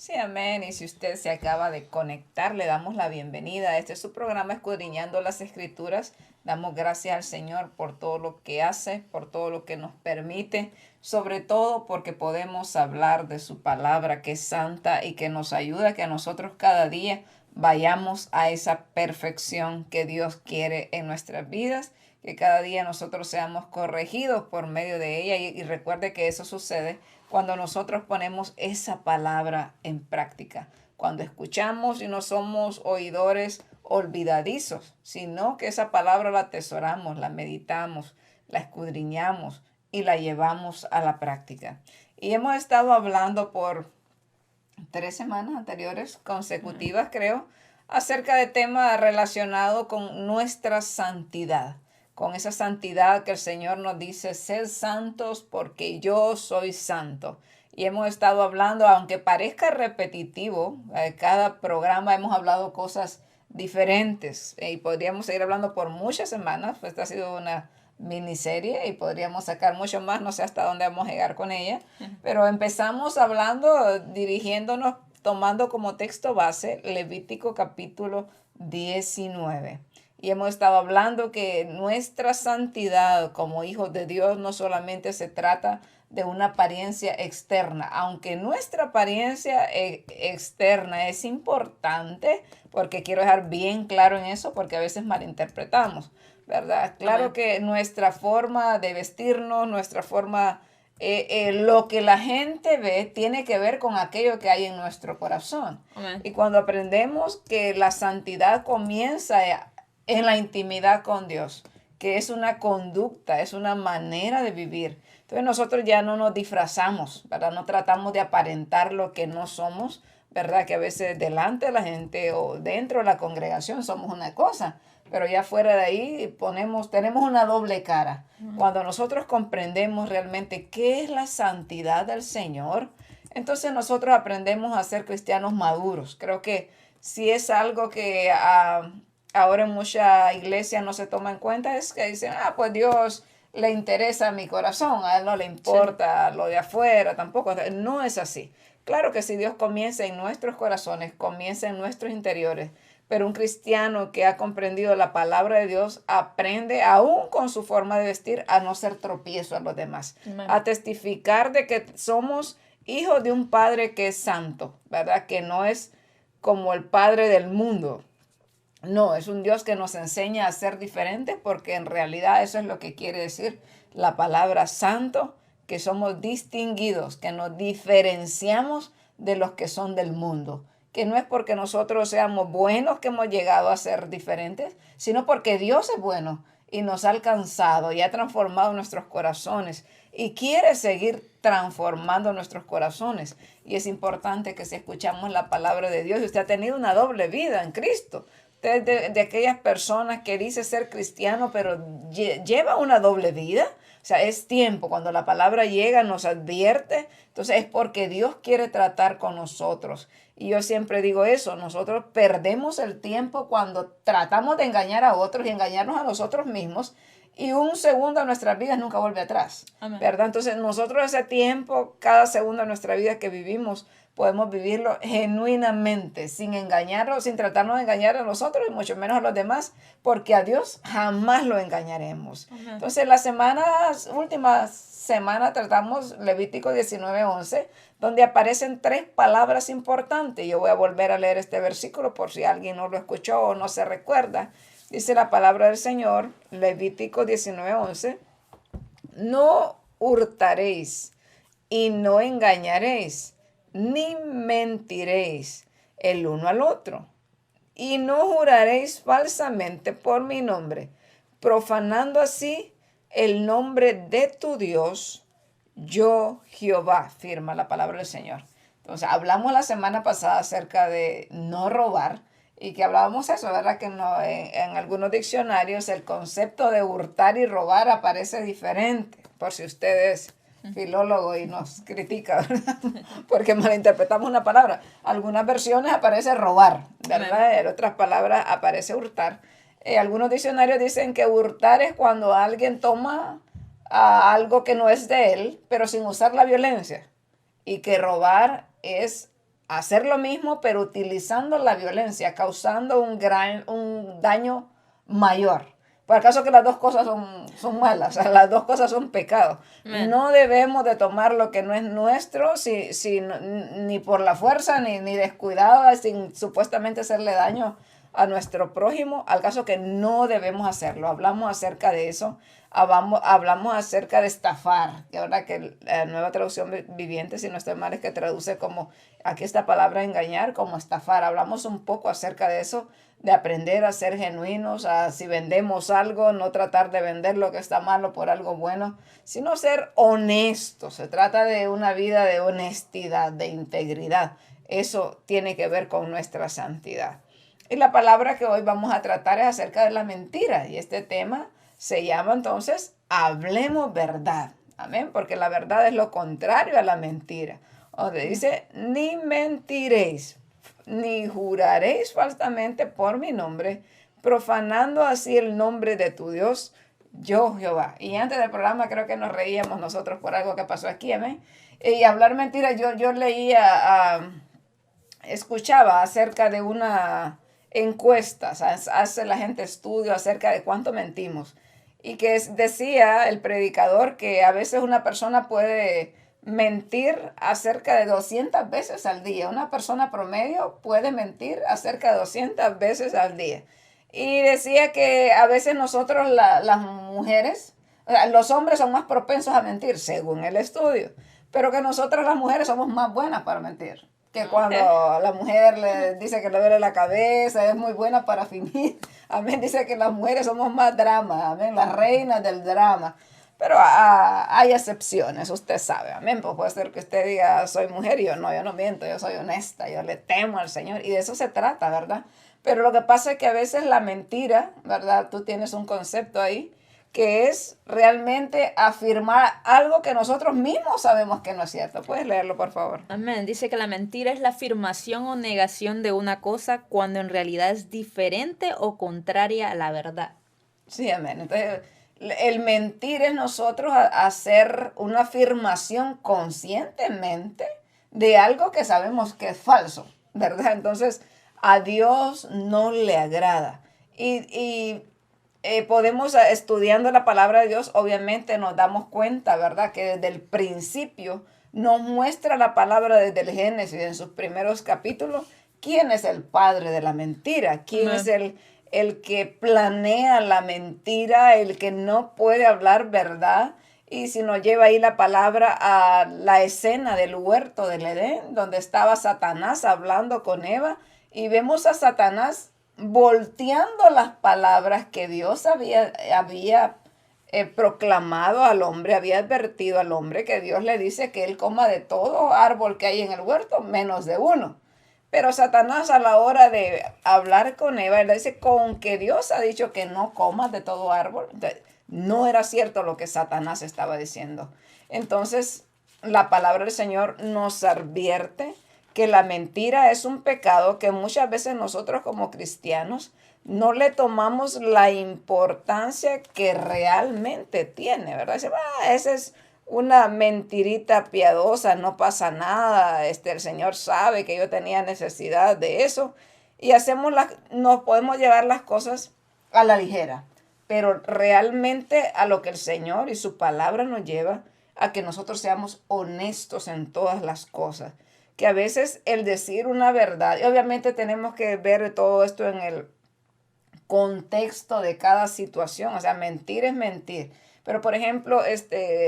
Sí, amén. Y si usted se acaba de conectar, le damos la bienvenida. Este es su programa Escudriñando las Escrituras. Damos gracias al Señor por todo lo que hace, por todo lo que nos permite, sobre todo porque podemos hablar de su palabra que es santa y que nos ayuda a que nosotros cada día vayamos a esa perfección que Dios quiere en nuestras vidas, que cada día nosotros seamos corregidos por medio de ella y recuerde que eso sucede cuando nosotros ponemos esa palabra en práctica, cuando escuchamos y no somos oidores olvidadizos, sino que esa palabra la atesoramos, la meditamos, la escudriñamos y la llevamos a la práctica. Y hemos estado hablando por 3 semanas anteriores, consecutivas creo, acerca de temas relacionados con nuestra santidad, con esa santidad que el Señor nos dice, sed santos porque yo soy santo. Y hemos estado hablando, aunque parezca repetitivo, cada programa hemos hablado cosas diferentes y podríamos seguir hablando por muchas semanas, pues esta ha sido una miniserie y podríamos sacar mucho más, no sé hasta dónde vamos a llegar con ella, pero empezamos hablando, dirigiéndonos, tomando como texto base Levítico capítulo 19. Y hemos estado hablando que nuestra santidad como hijos de Dios no solamente se trata de una apariencia externa, aunque nuestra apariencia externa es importante, porque quiero dejar bien claro en eso, porque a veces malinterpretamos, ¿verdad? Claro Amén. que nuestra forma de vestirnos, nuestra forma, lo que la gente ve tiene que ver con aquello que hay en nuestro corazón. Amén. Y cuando aprendemos que la santidad comienza en la intimidad con Dios, que es una conducta, es una manera de vivir. Entonces nosotros ya no nos disfrazamos, ¿verdad? No tratamos de aparentar lo que no somos, ¿verdad? Que a veces delante de la gente o dentro de la congregación somos una cosa, pero ya fuera de ahí tenemos una doble cara. Cuando nosotros comprendemos realmente qué es la santidad del Señor, entonces nosotros aprendemos a ser cristianos maduros. Creo que si es algo que ahora en mucha iglesia no se toma en cuenta, es que dicen, pues Dios le interesa mi corazón, a él no le Sí. importa lo de afuera, tampoco. No es así. Claro que si Dios comienza en nuestros corazones, comienza en nuestros interiores, pero un cristiano que ha comprendido la palabra de Dios aprende aún con su forma de vestir a no ser tropiezo a los demás, Amén. a testificar de que somos hijos de un Padre que es santo, ¿verdad? Que no es como el Padre del mundo. No, es un Dios que nos enseña a ser diferentes porque en realidad eso es lo que quiere decir la palabra santo, que somos distinguidos, que nos diferenciamos de los que son del mundo, que no es porque nosotros seamos buenos que hemos llegado a ser diferentes, sino porque Dios es bueno y nos ha alcanzado y ha transformado nuestros corazones y quiere seguir transformando nuestros corazones. Y es importante que si escuchamos la palabra de Dios, y usted ha tenido una doble vida en Cristo, usted es de aquellas personas que dice ser cristiano, pero lleva una doble vida. O sea, es tiempo. Cuando la palabra llega, nos advierte. Entonces es porque Dios quiere tratar con nosotros. Y yo siempre digo eso, nosotros perdemos el tiempo cuando tratamos de engañar a otros y engañarnos a nosotros mismos. Y un segundo de nuestras vidas nunca vuelve atrás, Amén. ¿verdad? Entonces nosotros ese tiempo, cada segundo de nuestra vida que vivimos, podemos vivirlo genuinamente, sin engañarnos, sin tratarnos de engañar a nosotros y mucho menos a los demás, porque a Dios jamás lo engañaremos. Amén. Entonces, últimas semanas tratamos Levítico 19:11, donde aparecen 3 palabras importantes. Yo voy a volver a leer este versículo por si alguien no lo escuchó o no se recuerda. Dice la palabra del Señor, Levítico 19:11, no hurtaréis y no engañaréis, ni mentiréis el uno al otro, y no juraréis falsamente por mi nombre, profanando así el nombre de tu Dios, yo Jehová, firma la palabra del Señor. Entonces, hablamos la semana pasada acerca de no robar y que hablábamos eso, ¿verdad? Que no, en algunos diccionarios el concepto de hurtar y robar aparece diferente, por si ustedes filólogo y nos critica, ¿verdad? Porque malinterpretamos una palabra. Algunas versiones aparece robar, Amén. ¿verdad? En otras palabras aparece hurtar. Algunos diccionarios dicen que hurtar es cuando alguien toma algo que no es de él, pero sin usar la violencia. Y que robar es hacer lo mismo, pero utilizando la violencia, causando un daño mayor. Por acaso que las dos cosas son malas, o sea, las dos cosas son pecados. Amén. No debemos de tomar lo que no es nuestro ni por la fuerza, ni descuidado, sin supuestamente hacerle daño a nuestro prójimo, al caso que no debemos hacerlo. Hablamos acerca de eso, hablamos acerca de estafar, que ahora que la nueva traducción viviente, si no estoy mal, es que traduce como, aquí esta palabra engañar, como estafar. Hablamos un poco acerca de eso, de aprender a ser genuinos, a si vendemos algo, no tratar de vender lo que está malo por algo bueno, sino ser honestos. Se trata de una vida de honestidad, de integridad. Eso tiene que ver con nuestra santidad. Y la palabra que hoy vamos a tratar es acerca de la mentira. Y este tema se llama entonces hablemos verdad. Amén, porque la verdad es lo contrario a la mentira. Donde dice, ni mentiréis, ni juraréis falsamente por mi nombre, profanando así el nombre de tu Dios, yo Jehová. Y antes del programa creo que nos reíamos nosotros por algo que pasó aquí, amén. Y hablar mentira, yo leía, escuchaba acerca de una encuesta, o sea, hace la gente estudio acerca de cuánto mentimos. Y que decía el predicador que a veces una persona puede mentir acerca de 200 veces al día. Una persona promedio puede mentir acerca de 200 veces al día. Y decía que a veces nosotros, las mujeres, o sea, los hombres son más propensos a mentir, según el estudio, pero que nosotros las mujeres somos más buenas para mentir. Que cuando la mujer le dice que le duele la cabeza, es muy buena para fingir. Amén, dice que las mujeres somos más drama, amén, las reinas del drama. Pero hay excepciones, usted sabe, amén. Pues puede ser que usted diga, soy mujer, y yo no miento, yo soy honesta, yo le temo al Señor. Y de eso se trata, ¿verdad? Pero lo que pasa es que a veces la mentira, ¿verdad? Tú tienes un concepto ahí, que es realmente afirmar algo que nosotros mismos sabemos que no es cierto. ¿Puedes leerlo, por favor? Amén. Dice que la mentira es la afirmación o negación de una cosa cuando en realidad es diferente o contraria a la verdad. Sí, amén. Entonces, el mentir es nosotros hacer una afirmación conscientemente de algo que sabemos que es falso, ¿verdad? Entonces, a Dios no le agrada. Podemos, estudiando la palabra de Dios, obviamente nos damos cuenta, ¿verdad? Que desde el principio nos muestra la palabra desde el Génesis, en sus primeros capítulos, quién es el padre de la mentira, quién es el que planea la mentira, el que no puede hablar verdad. Y si nos lleva ahí la palabra a la escena del huerto del Edén, donde estaba Satanás hablando con Eva, y vemos a Satanás volteando las palabras que Dios había proclamado al hombre, había advertido al hombre que Dios le dice que él coma de todo árbol que hay en el huerto, menos de uno. Pero Satanás, a la hora de hablar con Eva, él le dice, con que Dios ha dicho que no comas de todo árbol. Entonces, no era cierto lo que Satanás estaba diciendo. Entonces, la palabra del Señor nos advierte que la mentira es un pecado que muchas veces nosotros como cristianos no le tomamos la importancia que realmente tiene, ¿verdad? Dice, esa es una mentirita piadosa, no pasa nada, el Señor sabe que yo tenía necesidad de eso, y nos podemos llevar las cosas a la ligera, pero realmente a lo que el Señor y su palabra nos lleva, a que nosotros seamos honestos en todas las cosas, que a veces el decir una verdad, y obviamente tenemos que ver todo esto en el contexto de cada situación, o sea, mentir es mentir. Pero, por ejemplo,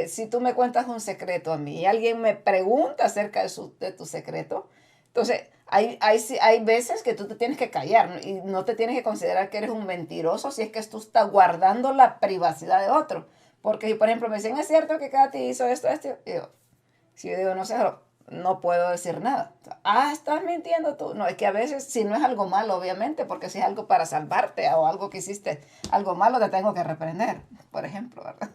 si tú me cuentas un secreto a mí y alguien me pregunta acerca de tu secreto, entonces hay veces que tú te tienes que callar, ¿no? Y no te tienes que considerar que eres un mentiroso si es que tú estás guardando la privacidad de otro. Porque, por ejemplo, me dicen, ¿es cierto que Katy hizo esto? Y yo, si yo digo, no sé, no puedo decir nada. Estás mintiendo tú. No, es que a veces, si no es algo malo, obviamente, porque si es algo para salvarte o algo que hiciste, algo malo, te tengo que reprender, por ejemplo, ¿verdad?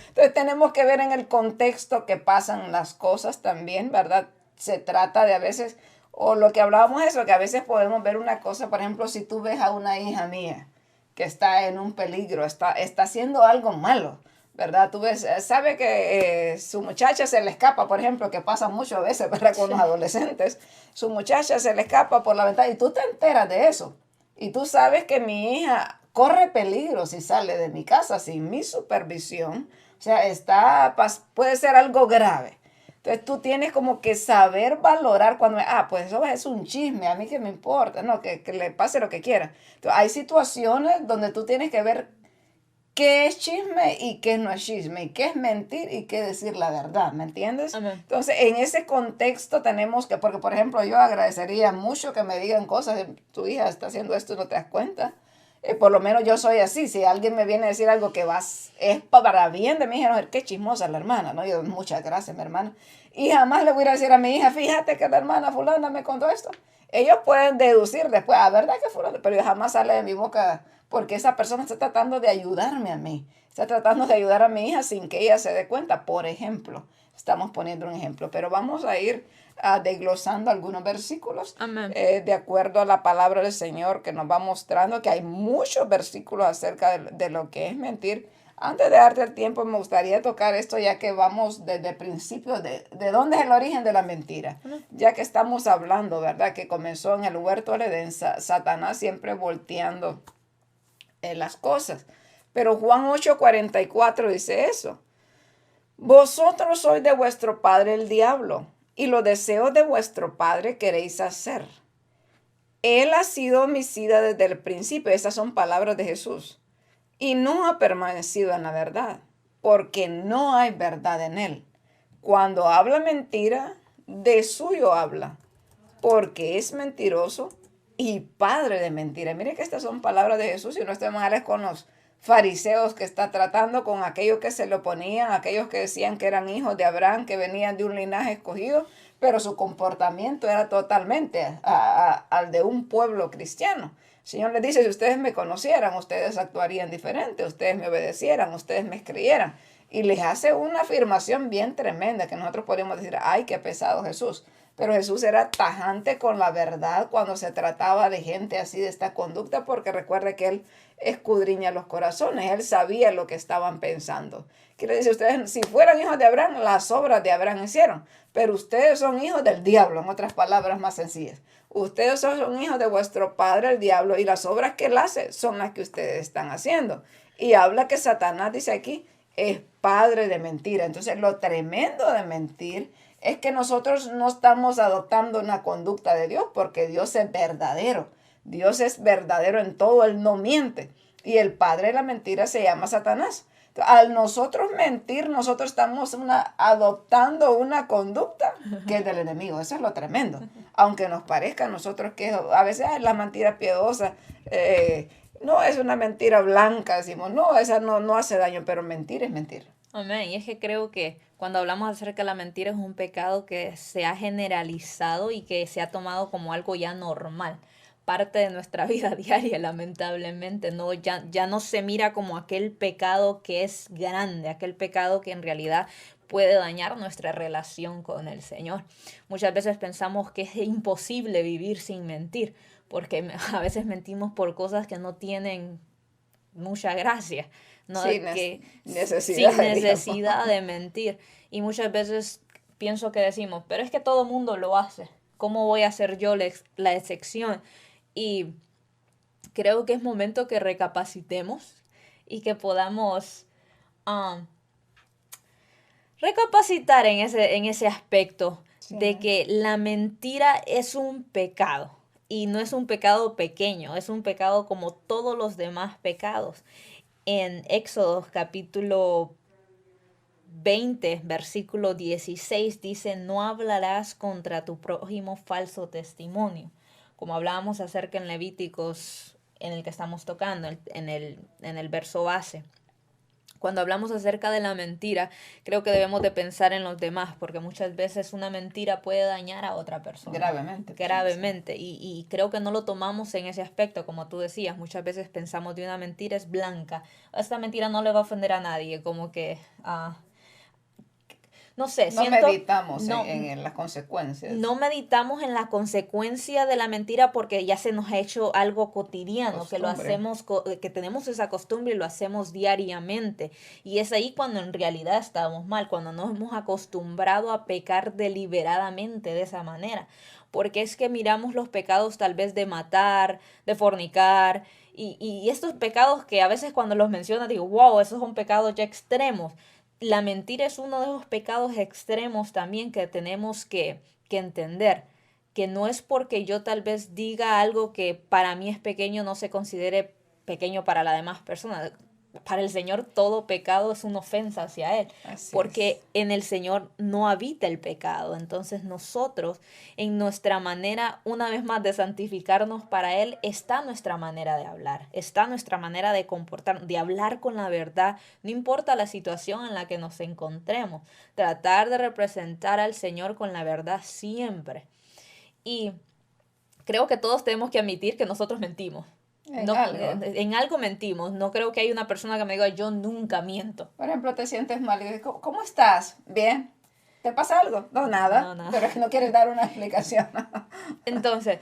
Entonces tenemos que ver en el contexto que pasan las cosas también, ¿verdad? Se trata de a veces, o lo que hablábamos eso, que a veces podemos ver una cosa, por ejemplo, si tú ves a una hija mía que está en un peligro, está haciendo algo malo, ¿verdad? Tú ves, sabe que su muchacha se le escapa, por ejemplo, que pasa mucho a veces, ¿verdad? Con los adolescentes, su muchacha se le escapa por la ventana y tú te enteras de eso. Y tú sabes que mi hija corre peligro si sale de mi casa sin mi supervisión. O sea, puede ser algo grave. Entonces tú tienes como que saber valorar cuando, pues eso es un chisme, a mí que me importa, no, que le pase lo que quiera. Entonces, hay situaciones donde tú tienes que ver qué es chisme y qué no es chisme, y qué es mentir y qué decir la verdad, ¿me entiendes? Amén. Entonces, en ese contexto tenemos que, porque por ejemplo, yo agradecería mucho que me digan cosas, tu hija está haciendo esto y no te das cuenta. Por lo menos yo soy así, si alguien me viene a decir algo que es para bien de mi hija, no, qué chismosa la hermana, ¿no? Yo, muchas gracias, mi hermana. Y jamás le voy a decir a mi hija, fíjate que la hermana fulana me contó esto. Ellos pueden deducir después, ¿verdad que fulana? Pero jamás sale de mi boca porque esa persona está tratando de ayudarme a mí. Está tratando de ayudar a mi hija sin que ella se dé cuenta, por ejemplo. Estamos poniendo un ejemplo, pero vamos a ir desglosando algunos versículos Amén. de acuerdo a la palabra del Señor que nos va mostrando que hay muchos versículos acerca de lo que es mentir. Antes de darte el tiempo, me gustaría tocar esto ya que vamos desde el principio de dónde es el origen de la mentira. Ya que estamos hablando, ¿verdad? Que comenzó en el huerto del Edén, Satanás siempre volteando las cosas. Pero Juan 8:44 dice eso. Vosotros sois de vuestro padre el diablo, y los deseos de vuestro padre queréis hacer. Él ha sido homicida desde el principio. Esas son palabras de Jesús. Y no ha permanecido en la verdad, porque no hay verdad en él. Cuando habla mentira, de suyo habla, porque es mentiroso y padre de mentira. Mire que estas son palabras de Jesús y no estemos mal con los fariseos que está tratando con aquellos que se le oponían, aquellos que decían que eran hijos de Abraham, que venían de un linaje escogido, pero su comportamiento era totalmente al de un pueblo cristiano. El Señor les dice, si ustedes me conocieran, ustedes actuarían diferente, ustedes me obedecieran, ustedes me creyeran. Y les hace una afirmación bien tremenda que nosotros podemos decir, ay, qué pesado Jesús. Pero Jesús era tajante con la verdad cuando se trataba de gente así de esta conducta, porque recuerde que Él escudriña los corazones, Él sabía lo que estaban pensando. Quiere decir, ustedes, si fueran hijos de Abraham, las obras de Abraham hicieron, pero ustedes son hijos del diablo, en otras palabras más sencillas. Ustedes son hijos de vuestro padre, el diablo, y las obras que Él hace son las que ustedes están haciendo. Y habla que Satanás, dice aquí, es padre de mentira. Entonces, lo tremendo de mentir es que nosotros no estamos adoptando una conducta de Dios porque Dios es verdadero. Dios es verdadero en todo, Él no miente. Y el padre de la mentira se llama Satanás. Entonces, al nosotros mentir, nosotros estamos adoptando una conducta que es del enemigo. Eso es lo tremendo. Aunque nos parezca a nosotros que a veces la mentira piadosa, no es una mentira blanca, decimos, no, esa no hace daño, pero mentir es mentir. Amén. Y es que creo que cuando hablamos acerca de la mentira es un pecado que se ha generalizado y que se ha tomado como algo ya normal, parte de nuestra vida diaria, lamentablemente. No, ya no se mira como aquel pecado que es grande, aquel pecado que en realidad puede dañar nuestra relación con el Señor. Muchas veces pensamos que es imposible vivir sin mentir, porque a veces mentimos por cosas que no tienen mucha gracia, ¿no? Sin Sin necesidad, necesidad de mentir. Y muchas veces pienso que decimos, pero es que todo mundo lo hace. ¿Cómo voy a ser yo la excepción? Y creo que es momento que recapacitemos y que podamos recapacitar en ese aspecto de que la mentira es un pecado. Y no es un pecado pequeño, es un pecado como todos los demás pecados. En Éxodo capítulo 20, versículo 16 dice, no hablarás contra tu prójimo falso testimonio. Como hablábamos acerca en Levíticos, en el que estamos tocando, en el verso base. Cuando hablamos acerca de la mentira, creo que debemos de pensar en los demás, porque muchas veces una mentira puede dañar a otra persona. Gravemente. Gravemente. Y creo que no lo tomamos en ese aspecto, como tú decías. Muchas veces pensamos de una mentira es blanca. Esta mentira no le va a ofender a nadie, como que no sé, No siento, meditamos no, en las consecuencias. no meditamos en la consecuencia de la mentira porque ya se nos ha hecho algo cotidiano, que lo Costumbre. hacemos, que tenemos esa costumbre y lo hacemos diariamente. Y es ahí cuando en realidad estamos mal, cuando nos hemos acostumbrado a pecar deliberadamente de esa manera. Porque es que miramos los pecados tal vez de matar, de fornicar, y estos pecados que a veces cuando los mencionas digo, wow, esos son pecados ya extremos. La mentira es uno de esos pecados extremos también que tenemos que entender, que no es porque yo tal vez diga algo que para mí es pequeño, no se considere pequeño para la demás persona. Para el Señor todo pecado es una ofensa hacia Él, Así porque es. en el Señor no habita el pecado. Entonces nosotros, en nuestra manera, una vez más, de santificarnos para Él, está nuestra manera de hablar, está nuestra manera de comportar, de hablar con la verdad, no importa la situación en la que nos encontremos, tratar de representar al Señor con la verdad siempre. Y creo que todos tenemos que admitir que nosotros mentimos. En No, algo. en algo mentimos. No creo que haya una persona que me diga yo nunca miento. Por ejemplo, te sientes mal y dices, ¿cómo estás? ¿Bien? ¿Te pasa algo? No, nada. No, no. Pero es que no quieres dar una explicación. Entonces,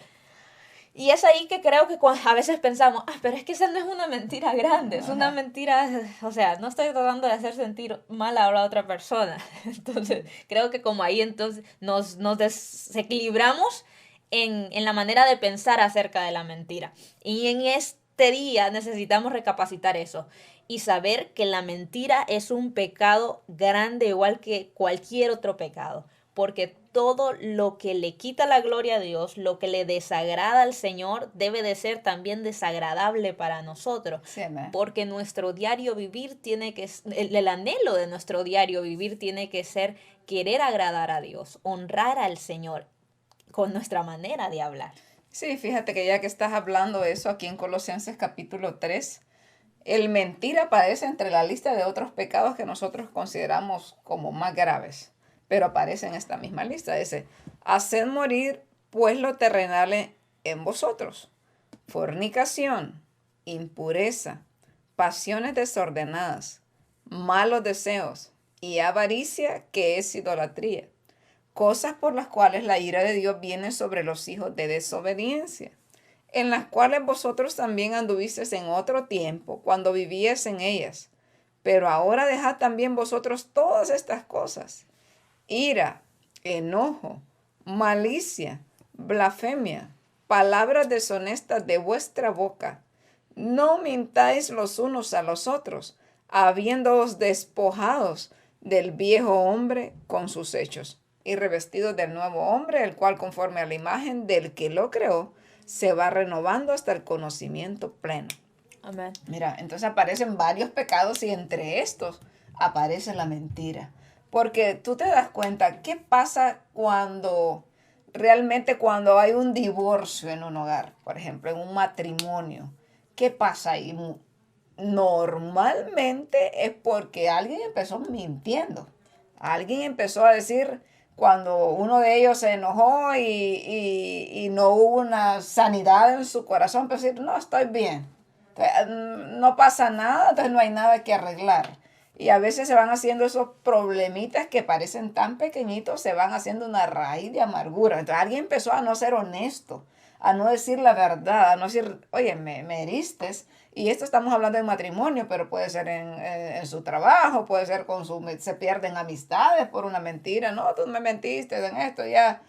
y es ahí que creo que a veces pensamos, pero es que esa no es una mentira grande, es una Ajá. mentira, o sea, no estoy tratando de hacer sentir mal a la otra persona. Entonces, creo que como ahí entonces nos desequilibramos en la manera de pensar acerca de la mentira. Y en este día necesitamos recapacitar eso y saber que la mentira es un pecado grande igual que cualquier otro pecado, porque todo lo que le quita la gloria a Dios, lo que le desagrada al Señor, debe de ser también desagradable para nosotros, Sí, amén. porque nuestro diario vivir tiene que, el anhelo de nuestro diario vivir tiene que ser querer agradar a Dios, honrar al Señor con nuestra manera de hablar. Sí, fíjate que ya que estás hablando eso aquí en Colosenses capítulo 3, el mentir aparece entre la lista de otros pecados que nosotros consideramos como más graves, pero aparece en esta misma lista. Dice, haced morir pues lo terrenal en vosotros, fornicación, impureza, pasiones desordenadas, malos deseos y avaricia, que es idolatría, cosas por las cuales la ira de Dios viene sobre los hijos de desobediencia, en las cuales vosotros también anduvisteis en otro tiempo, cuando vivíais en ellas. Pero ahora dejad también vosotros todas estas cosas: ira, enojo, malicia, blasfemia, palabras deshonestas de vuestra boca. No mintáis los unos a los otros, habiéndoos despojados del viejo hombre con sus hechos, y revestidos del nuevo hombre, el cual conforme a la imagen del que lo creó, se va renovando hasta el conocimiento pleno. Amén. Mira, entonces aparecen varios pecados y entre estos aparece la mentira. Porque tú te das cuenta, ¿qué pasa cuando hay un divorcio en un hogar? Por ejemplo, en un matrimonio. ¿Qué pasa ahí? Normalmente es porque alguien empezó mintiendo. Alguien empezó a decir cuando uno de ellos se enojó y no hubo una sanidad en su corazón, empezó a decir, no, estoy bien. No pasa nada, entonces no hay nada que arreglar. Y a veces se van haciendo esos problemitas que parecen tan pequeñitos, se van haciendo una raíz de amargura. Entonces alguien empezó a no ser honesto, a no decir la verdad, a no decir, oye, me heriste. Y esto estamos hablando de matrimonio, pero puede ser en su trabajo, puede ser se pierden amistades por una mentira. No, tú me mentiste en esto, ya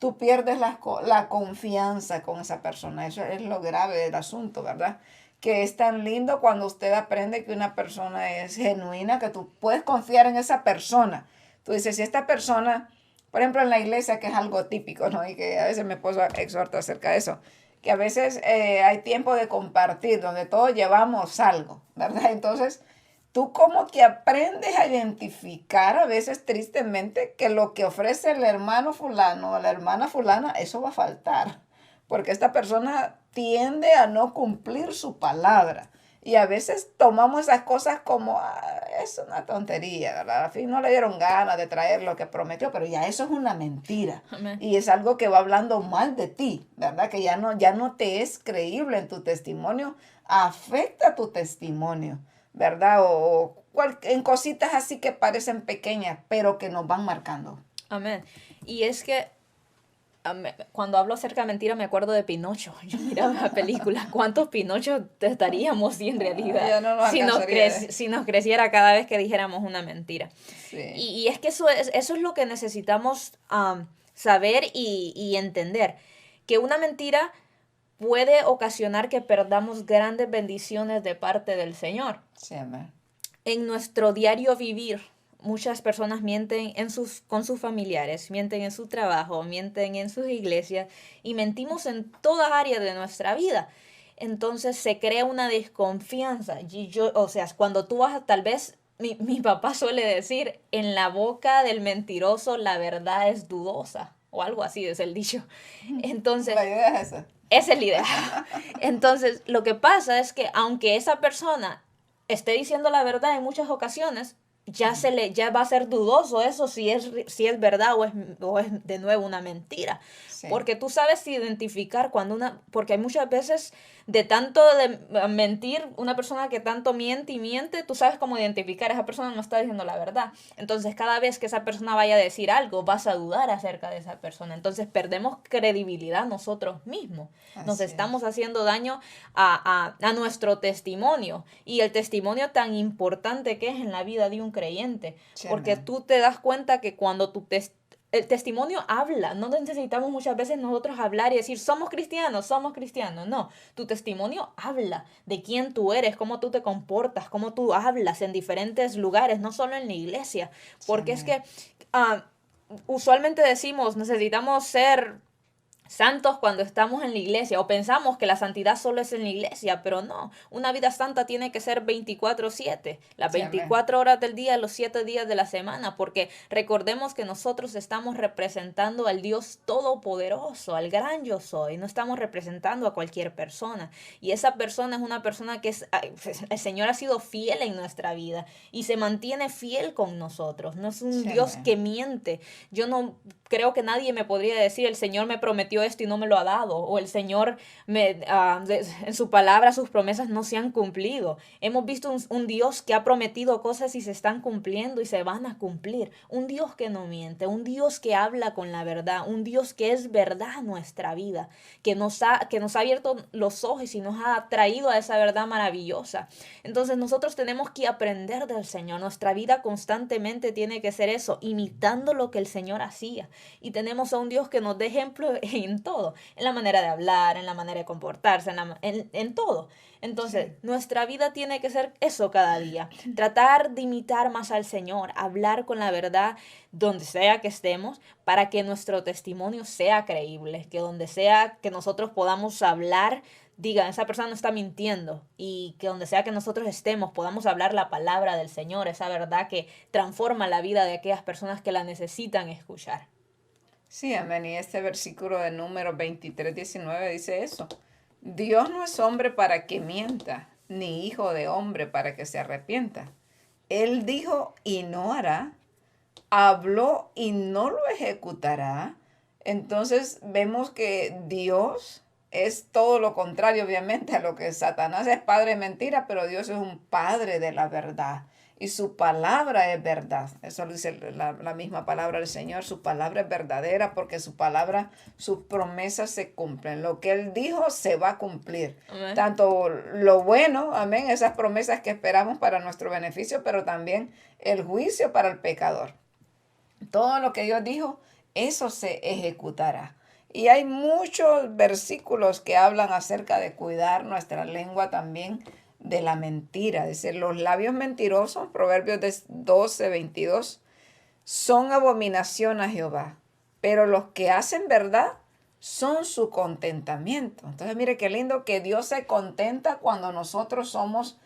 tú pierdes la confianza con esa persona. Eso es lo grave del asunto, ¿verdad? Que es tan lindo cuando usted aprende que una persona es genuina, que tú puedes confiar en esa persona. Tú dices, si esta persona, por ejemplo, en la iglesia, que es algo típico, ¿no? Y que a veces mi esposo exhorta acerca de eso, que a veces hay tiempo de compartir, donde todos llevamos algo, ¿verdad? Entonces, tú como que aprendes a identificar a veces tristemente que lo que ofrece el hermano fulano o la hermana fulana, eso va a faltar, porque esta persona tiende a no cumplir su palabra. Y a veces tomamos esas cosas como, es una tontería, ¿verdad? Al fin no le dieron ganas de traer lo que prometió, pero ya eso es una mentira. Amén. Y es algo que va hablando mal de ti, ¿verdad? Que ya no te es creíble en tu testimonio, afecta tu testimonio, ¿verdad? O en cositas así que parecen pequeñas, pero que nos van marcando. Amén. Y es que cuando hablo acerca de mentira me acuerdo de Pinocho. Yo miraba la película. ¿Cuántos Pinochos estaríamos si en realidad Ya no nos alcanzaría. si nos creciera cada vez que dijéramos una mentira? Sí. Y es que eso es lo que necesitamos saber y entender. Que una mentira puede ocasionar que perdamos grandes bendiciones de parte del Señor. Sí, amén. En nuestro diario vivir, muchas personas mienten con sus familiares, mienten en su trabajo, mienten en sus iglesias y mentimos en toda área de nuestra vida. Entonces se crea una desconfianza. O sea, cuando tú vas, tal vez, mi papá suele decir, en la boca del mentiroso la verdad es dudosa, o algo así es el dicho. Entonces, La idea es esa. esa es la idea. Entonces, lo que pasa es que aunque esa persona esté diciendo la verdad en muchas ocasiones, ya va a ser dudoso eso si es verdad o es de nuevo una mentira. Sí. Porque tú sabes identificar porque hay muchas veces de tanto de mentir, una persona que tanto miente y miente, tú sabes cómo identificar, esa persona no está diciendo la verdad. Entonces cada vez que esa persona vaya a decir algo, vas a dudar acerca de esa persona. Entonces perdemos credibilidad nosotros mismos. Nos estamos haciendo daño a nuestro testimonio y el testimonio tan importante que es en la vida de un creyente. Sí, porque tú te das cuenta que cuando el testimonio habla, no necesitamos muchas veces nosotros hablar y decir, somos cristianos, no, tu testimonio habla de quién tú eres, cómo tú te comportas, cómo tú hablas en diferentes lugares, no solo en la iglesia, porque es que usualmente decimos, necesitamos ser santos cuando estamos en la iglesia o pensamos que la santidad solo es en la iglesia, pero no, una vida santa tiene que ser 24/7, las 24 horas del día, los 7 días de la semana, porque recordemos que nosotros estamos representando al Dios todopoderoso, al gran yo soy, no estamos representando a cualquier persona y esa persona es una persona que el Señor ha sido fiel en nuestra vida y se mantiene fiel con nosotros, no es un Dios que miente. Yo no creo que nadie me podría decir, el Señor me prometió esto y no me lo ha dado, o el Señor en su palabra, sus promesas no se han cumplido. Hemos visto un Dios que ha prometido cosas y se están cumpliendo y se van a cumplir. Un Dios que no miente, un Dios que habla con la verdad, un Dios que es verdad en nuestra vida, que nos ha abierto los ojos y nos ha traído a esa verdad maravillosa. Entonces nosotros tenemos que aprender del Señor. Nuestra vida constantemente tiene que ser eso, imitando lo que el Señor hacía. Y tenemos a un Dios que nos dé ejemplo en todo, en la manera de hablar, en la manera de comportarse, en todo. Entonces, nuestra vida tiene que ser eso cada día. Tratar de imitar más al Señor, hablar con la verdad donde sea que estemos, para que nuestro testimonio sea creíble, que donde sea que nosotros podamos hablar, digan, esa persona no está mintiendo, y que donde sea que nosotros estemos podamos hablar la palabra del Señor, esa verdad que transforma la vida de aquellas personas que la necesitan escuchar. Sí, amén. Y este versículo de Números 23:19 dice eso. Dios no es hombre para que mienta, ni hijo de hombre para que se arrepienta. Él dijo y no hará, habló y no lo ejecutará. Entonces vemos que Dios es todo lo contrario, obviamente, a lo que Satanás es padre de mentira, pero Dios es un padre de la verdad. Y su palabra es verdad. Eso lo dice la misma palabra del Señor. Su palabra es verdadera porque su palabra, sus promesas se cumplen. Lo que Él dijo se va a cumplir. Amén. Tanto lo bueno, amén, esas promesas que esperamos para nuestro beneficio, pero también el juicio para el pecador. Todo lo que Dios dijo, eso se ejecutará. Y hay muchos versículos que hablan acerca de cuidar nuestra lengua también de la mentira. Dice, los labios mentirosos, Proverbios 12:22, son abominación a Jehová, pero los que hacen verdad son su contentamiento. Entonces, mire qué lindo que Dios se contenta cuando nosotros somos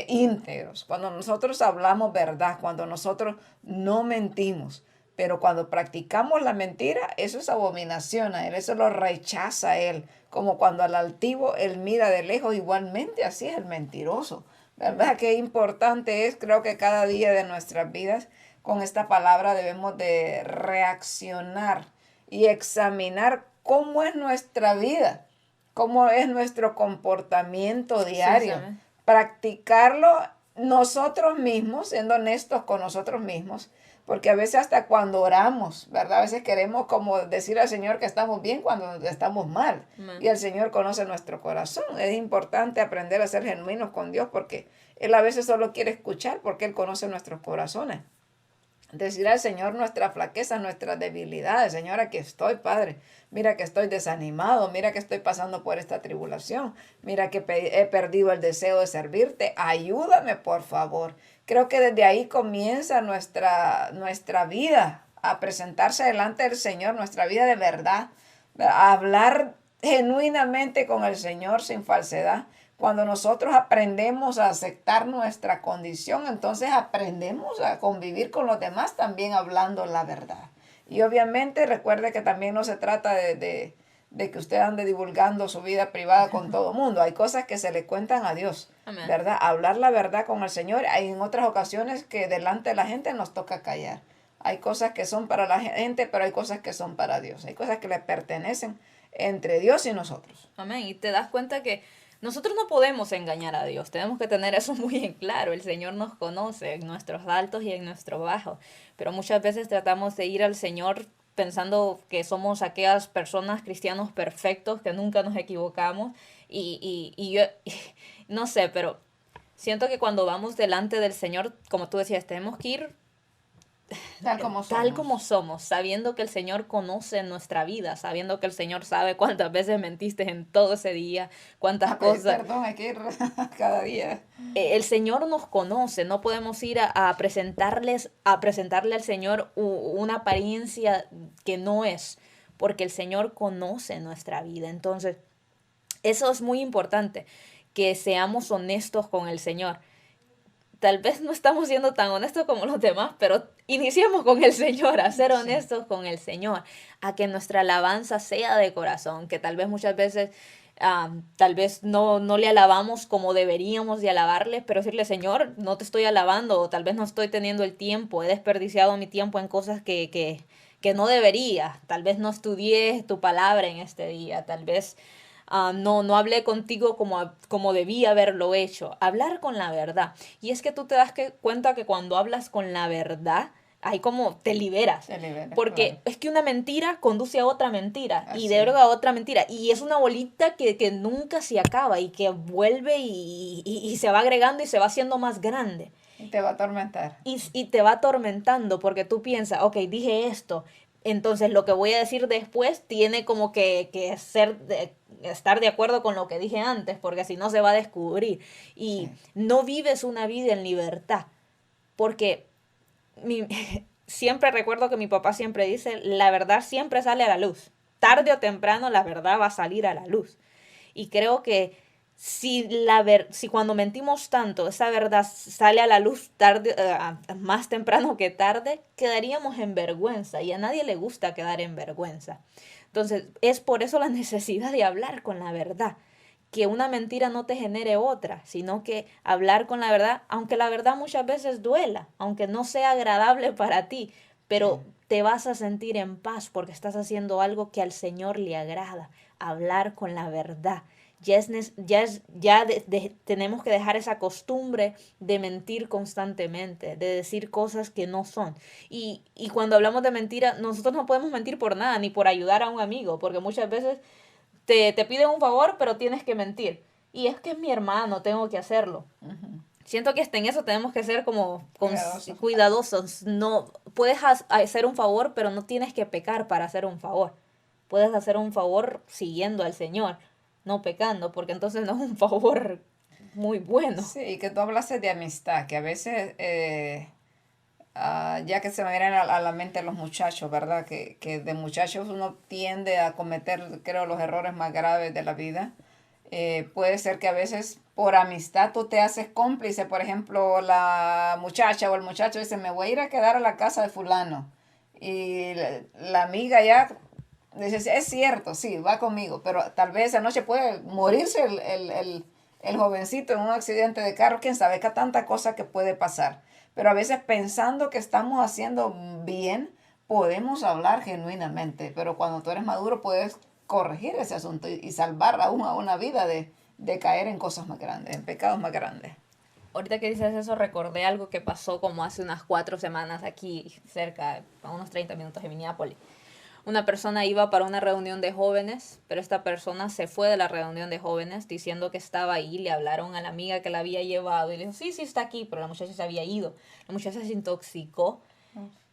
íntegros, cuando nosotros hablamos verdad, cuando nosotros no mentimos. Pero cuando practicamos la mentira, eso es abominación a Él, eso lo rechaza a Él. Como cuando al altivo Él mira de lejos, igualmente así es el mentiroso. ¿Verdad? Qué importante es, creo que cada día de nuestras vidas, con esta palabra debemos de reaccionar y examinar cómo es nuestra vida, cómo es nuestro comportamiento diario. Sí, practicarlo nosotros mismos, siendo honestos con nosotros mismos, porque a veces hasta cuando oramos, ¿verdad? A veces queremos como decir al Señor que estamos bien cuando estamos mal. Y el Señor conoce nuestro corazón. Es importante aprender a ser genuinos con Dios porque Él a veces solo quiere escuchar porque Él conoce nuestros corazones. Decir al Señor nuestras flaquezas, nuestras debilidades. Señor, aquí estoy, Padre. Mira que estoy desanimado. Mira que estoy pasando por esta tribulación. Mira que he perdido el deseo de servirte. Ayúdame, por favor. Creo que desde ahí comienza nuestra vida a presentarse delante del Señor, nuestra vida de verdad. A hablar genuinamente con el Señor sin falsedad. Cuando nosotros aprendemos a aceptar nuestra condición, entonces aprendemos a convivir con los demás también hablando la verdad. Y obviamente recuerde que también no se trata de que usted ande divulgando su vida privada con todo el mundo. Hay cosas que se le cuentan a Dios, Amén. ¿verdad? Hablar la verdad con el Señor. Hay en otras ocasiones que delante de la gente nos toca callar. Hay cosas que son para la gente, pero hay cosas que son para Dios. Hay cosas que le pertenecen entre Dios y nosotros. Amén. Y te das cuenta que nosotros no podemos engañar a Dios, tenemos que tener eso muy en claro. El Señor nos conoce en nuestros altos y en nuestros bajos, pero muchas veces tratamos de ir al Señor pensando que somos aquellas personas cristianos perfectos, que nunca nos equivocamos y yo no sé, pero siento que cuando vamos delante del Señor, como tú decías, tenemos que ir tal como somos, sabiendo que el Señor conoce nuestra vida, sabiendo que el Señor sabe cuántas veces mentiste en todo ese día, cuántas cosas. Perdón, hay que ir cada día. El Señor nos conoce, no podemos ir a presentarle al Señor una apariencia que no es, porque el Señor conoce nuestra vida. Entonces, eso es muy importante, que seamos honestos con el Señor. Tal vez no estamos siendo tan honestos como los demás, pero iniciemos con el Señor, a ser honestos con el Señor, a que nuestra alabanza sea de corazón, que tal vez muchas veces, tal vez no le alabamos como deberíamos de alabarle, pero decirle, Señor, no te estoy alabando, o tal vez no estoy teniendo el tiempo, he desperdiciado mi tiempo en cosas que no debería, tal vez no estudié tu palabra en este día, tal vez no hablé contigo como debía haberlo hecho. Hablar con la verdad. Y es que tú te das cuenta que cuando hablas con la verdad, ahí como te liberas. Porque claro, es que una mentira conduce a otra mentira. Así. Y de luego a otra mentira. Y es una bolita que nunca se acaba y que vuelve y se va agregando y se va haciendo más grande. Y te va a atormentar. Y te va atormentando porque tú piensas, ok, dije esto. Entonces lo que voy a decir después tiene como que estar de acuerdo con lo que dije antes, porque si no se va a descubrir. Y no vives una vida en libertad, porque siempre recuerdo que mi papá siempre dice, la verdad siempre sale a la luz. Tarde o temprano la verdad va a salir a la luz. Y creo que si cuando mentimos tanto, esa verdad sale a la luz tarde, más temprano que tarde, quedaríamos en vergüenza y a nadie le gusta quedar en vergüenza. Entonces, es por eso la necesidad de hablar con la verdad, que una mentira no te genere otra, sino que hablar con la verdad, aunque la verdad muchas veces duela, aunque no sea agradable para ti, pero te vas a sentir en paz porque estás haciendo algo que al Señor le agrada, hablar con la verdad. Tenemos que dejar esa costumbre de mentir constantemente, de decir cosas que no son. Y cuando hablamos de mentira, nosotros no podemos mentir por nada, ni por ayudar a un amigo, porque muchas veces te piden un favor, pero tienes que mentir. Y es que es mi hermano, tengo que hacerlo. Uh-huh. Siento que hasta en eso tenemos que ser como cuidadosos. No, puedes hacer un favor, pero no tienes que pecar para hacer un favor. Puedes hacer un favor siguiendo al Señor, no pecando, porque entonces no es un favor muy bueno. Sí, que tú hablaste de amistad, que a veces, ya que se me vienen a la mente los muchachos, ¿verdad? Que de muchachos uno tiende a cometer, creo, los errores más graves de la vida. Puede ser que a veces por amistad tú te haces cómplice. Por ejemplo, la muchacha o el muchacho dice, me voy a ir a quedar a la casa de fulano. Y la amiga ya dice, es cierto, sí, va conmigo, pero tal vez esa noche puede morirse el jovencito en un accidente de carro. Quién sabe, que tanta cosa que puede pasar. Pero a veces pensando que estamos haciendo bien, podemos hablar genuinamente. Pero cuando tú eres maduro puedes corregir ese asunto y salvar aún a una vida de caer en cosas más grandes, en pecados más grandes. Ahorita que dices eso, recordé algo que pasó como hace unas 4 semanas aquí cerca, a unos 30 minutos de Minneapolis. Una persona iba para una reunión de jóvenes, pero esta persona se fue de la reunión de jóvenes diciendo que estaba ahí. Le hablaron a la amiga que la había llevado y le dijo, sí, sí está aquí, pero la muchacha se había ido. La muchacha se intoxicó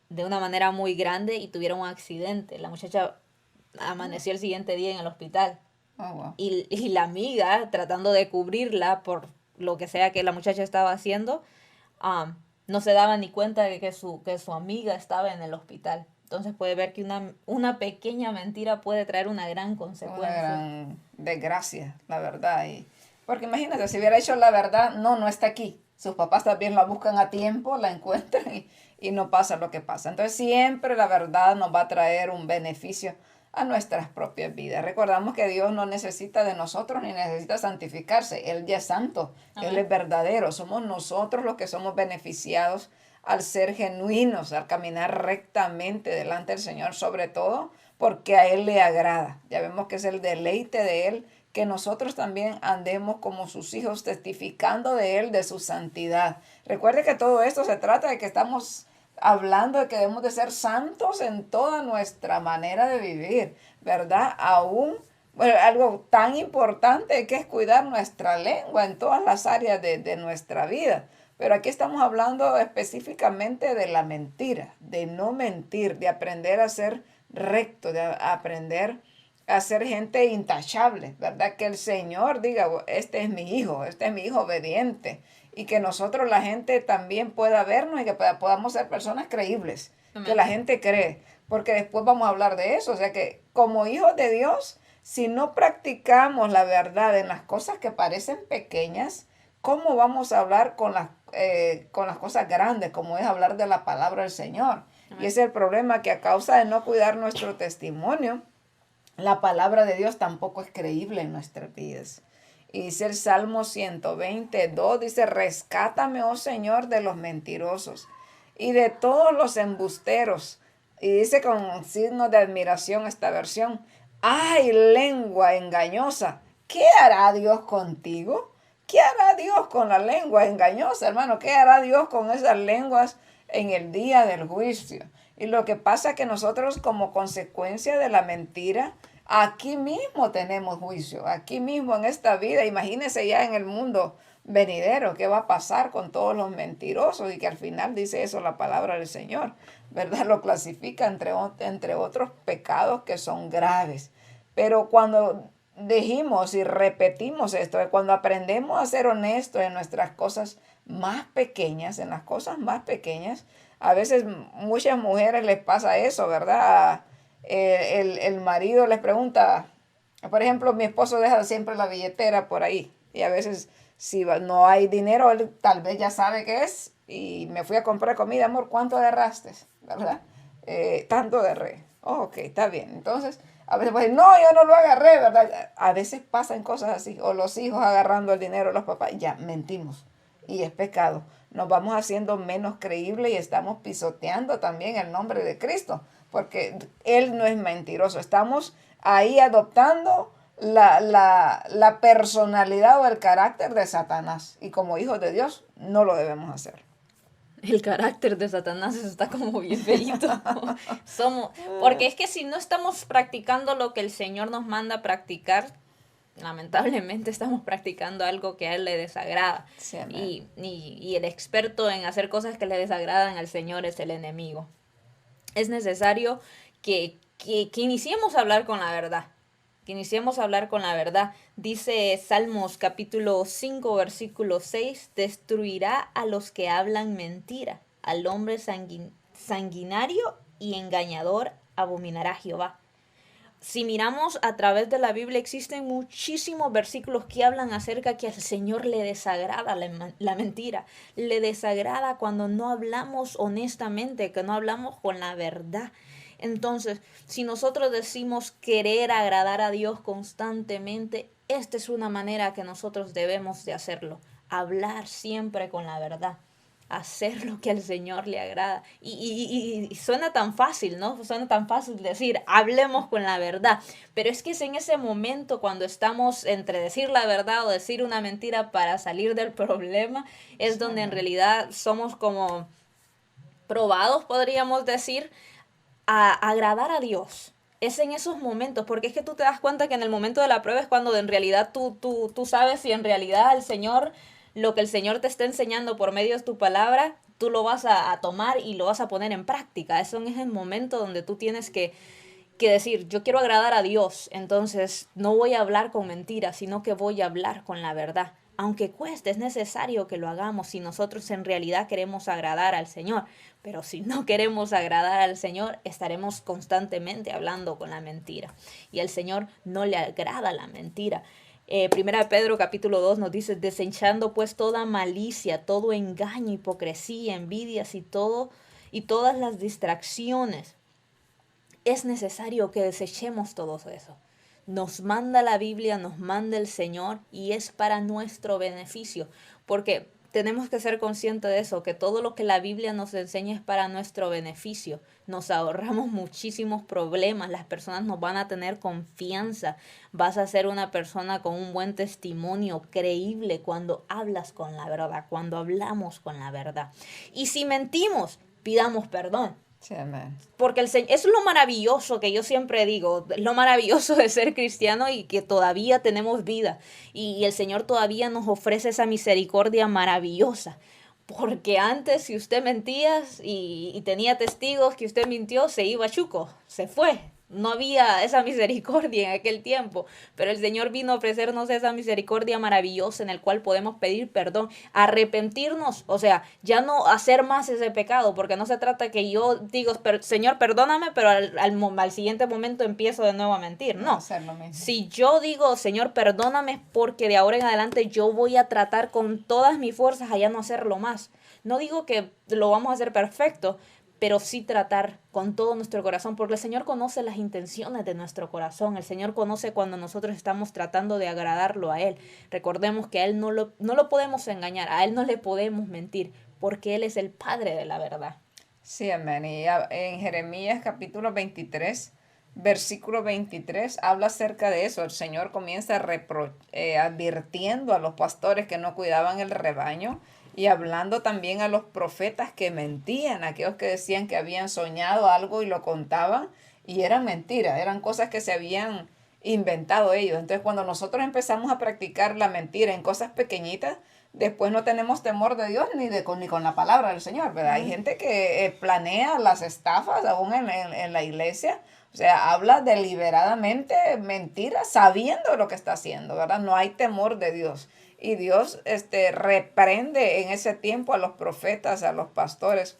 de una manera muy grande y tuvieron un accidente. La muchacha amaneció el siguiente día en el hospital. Oh, wow. Y la amiga, tratando de cubrirla por lo que sea que la muchacha estaba haciendo, no se daba ni cuenta de que su amiga estaba en el hospital. Entonces puede ver que una pequeña mentira puede traer una gran Una consecuencia. gran desgracia, la verdad. Porque imagínate, si hubiera hecho la verdad, no está aquí. Sus papás también la buscan a tiempo, la encuentran y no pasa lo que pasa. Entonces siempre la verdad nos va a traer un beneficio a nuestras propias vidas. Recordamos que Dios no necesita de nosotros ni necesita santificarse. Él ya es santo, Amén. Él es verdadero. Somos nosotros los que somos beneficiados al ser genuinos, al caminar rectamente delante del Señor, sobre todo porque a Él le agrada. Ya vemos que es el deleite de Él, que nosotros también andemos como sus hijos, testificando de Él, de su santidad. Recuerde que todo esto se trata de que estamos hablando de que debemos de ser santos en toda nuestra manera de vivir, ¿verdad? Aún, bueno, algo tan importante que es cuidar nuestra lengua en todas las áreas de nuestra vida. Pero aquí estamos hablando específicamente de la mentira, de no mentir, de aprender a ser recto, de aprender a ser gente intachable, ¿verdad? Que el Señor diga, este es mi hijo obediente. Y que nosotros, la gente, también pueda vernos y que podamos ser personas creíbles, Amén. que la gente cree. Porque después vamos a hablar de eso. O sea que como hijos de Dios, si no practicamos la verdad en las cosas que parecen pequeñas, ¿cómo vamos a hablar con las cosas grandes, como es hablar de la palabra del Señor? Amén. Y ese es el problema, que a causa de no cuidar nuestro testimonio, la palabra de Dios tampoco es creíble en nuestras vidas. Y dice el Salmo 122, dice, rescátame, oh Señor, de los mentirosos y de todos los embusteros. Y dice con signo de admiración esta versión, ay, lengua engañosa, ¿qué hará Dios contigo? ¿Qué hará Dios con la lengua engañosa, hermano? ¿Qué hará Dios con esas lenguas en el día del juicio? Y lo que pasa es que nosotros, como consecuencia de la mentira, aquí mismo tenemos juicio, aquí mismo en esta vida. Imagínense ya en el mundo venidero qué va a pasar con todos los mentirosos, y que al final dice eso la palabra del Señor, ¿verdad? Lo clasifica entre otros pecados que son graves. Pero cuando dijimos y repetimos esto, cuando aprendemos a ser honestos en nuestras cosas más pequeñas, en las cosas más pequeñas, a veces muchas mujeres les pasa eso, ¿verdad? El marido les pregunta, por ejemplo, mi esposo deja siempre la billetera por ahí, y a veces si no hay dinero, él tal vez ya sabe qué es, y me fui a comprar comida, amor, ¿cuánto agarraste? ¿Verdad? Tanto agarré. Oh, ok, está bien. Entonces, a veces pues, no, yo no lo agarré, ¿verdad? A veces pasan cosas así, o los hijos agarrando el dinero de los papás, ya, mentimos, y es pecado. Nos vamos haciendo menos creíbles y estamos pisoteando también el nombre de Cristo, porque Él no es mentiroso. Estamos ahí adoptando la personalidad o el carácter de Satanás, y como hijos de Dios no lo debemos hacer. El carácter de Satanás está como bien feíto. Porque es que si no estamos practicando lo que el Señor nos manda a practicar, lamentablemente estamos practicando algo que a Él le desagrada. Sí, y el experto en hacer cosas que le desagradan al Señor es el enemigo. Es necesario que iniciemos a hablar con la verdad. Que iniciemos a hablar con la verdad. Dice Salmos capítulo 5, versículo 6, destruirá a los que hablan mentira, al hombre sanguinario y engañador abominará Jehová. Si miramos a través de la Biblia, existen muchísimos versículos que hablan acerca que al Señor le desagrada la mentira, le desagrada cuando no hablamos honestamente, que no hablamos con la verdad. Entonces, si nosotros decimos querer agradar a Dios constantemente, esta es una manera que nosotros debemos de hacerlo, hablar siempre con la verdad. hacer lo que al Señor le agrada. Y suena tan fácil, ¿no? Suena tan fácil decir, hablemos con la verdad. Pero es que es en ese momento cuando estamos entre decir la verdad o decir una mentira para salir del problema, es donde en realidad somos como probados, podríamos decir, a agradar a Dios. Es en esos momentos, porque es que tú te das cuenta que en el momento de la prueba es cuando en realidad tú sabes si en realidad el Señor, lo que el Señor te está enseñando por medio de tu palabra, tú lo vas a tomar y lo vas a poner en práctica. Eso es el momento donde tú tienes que decir, yo quiero agradar a Dios, entonces no voy a hablar con mentiras, sino que voy a hablar con la verdad. Aunque cueste, es necesario que lo hagamos si nosotros en realidad queremos agradar al Señor. Pero si no queremos agradar al Señor, estaremos constantemente hablando con la mentira. Y al Señor no le agrada la mentira. Primera de Pedro capítulo 2 nos dice, desechando pues toda malicia, todo engaño, hipocresía, envidias y todas las distracciones. Es necesario que desechemos todo eso. Nos manda la Biblia, nos manda el Señor y es para nuestro beneficio, porque tenemos que ser conscientes de eso, que todo lo que la Biblia nos enseña es para nuestro beneficio. Nos ahorramos muchísimos problemas, las personas nos van a tener confianza, vas a ser una persona con un buen testimonio creíble cuando hablas con la verdad, cuando hablamos con la verdad. Y si mentimos, pidamos perdón. Sí, amén. Porque el Señor, eso es lo maravilloso que yo siempre digo, lo maravilloso de ser cristiano y que todavía tenemos vida. Y el Señor todavía nos ofrece esa misericordia maravillosa. Porque antes, si usted mentía y tenía testigos que usted mintió, se iba chuco, se fue. No había esa misericordia en aquel tiempo, pero el Señor vino a ofrecernos esa misericordia maravillosa en el cual podemos pedir perdón, arrepentirnos, o sea, ya no hacer más ese pecado, porque no se trata que yo digo, Señor, perdóname, pero al siguiente momento empiezo de nuevo a mentir. No, hacer lo mismo. Si yo digo, Señor, perdóname, porque de ahora en adelante yo voy a tratar con todas mis fuerzas a ya no hacerlo más. No digo que lo vamos a hacer perfecto, pero sí tratar con todo nuestro corazón, porque el Señor conoce las intenciones de nuestro corazón, el Señor conoce cuando nosotros estamos tratando de agradarlo a Él. Recordemos que a Él no lo podemos engañar, a Él no le podemos mentir, porque Él es el Padre de la verdad. Sí, amén. Y en Jeremías capítulo 23, versículo 23, habla acerca de eso. El Señor comienza advirtiendo a los pastores que no cuidaban el rebaño y hablando también a los profetas que mentían, aquellos que decían que habían soñado algo y lo contaban y eran mentiras, eran cosas que se habían inventado ellos. Entonces, cuando nosotros empezamos a practicar la mentira en cosas pequeñitas, después no tenemos temor de Dios ni con la palabra del Señor, ¿verdad? Hay gente que planea las estafas aún en la iglesia, o sea, habla deliberadamente mentiras sabiendo lo que está haciendo, ¿verdad? No hay temor de Dios. Y Dios reprende en ese tiempo a los profetas, a los pastores,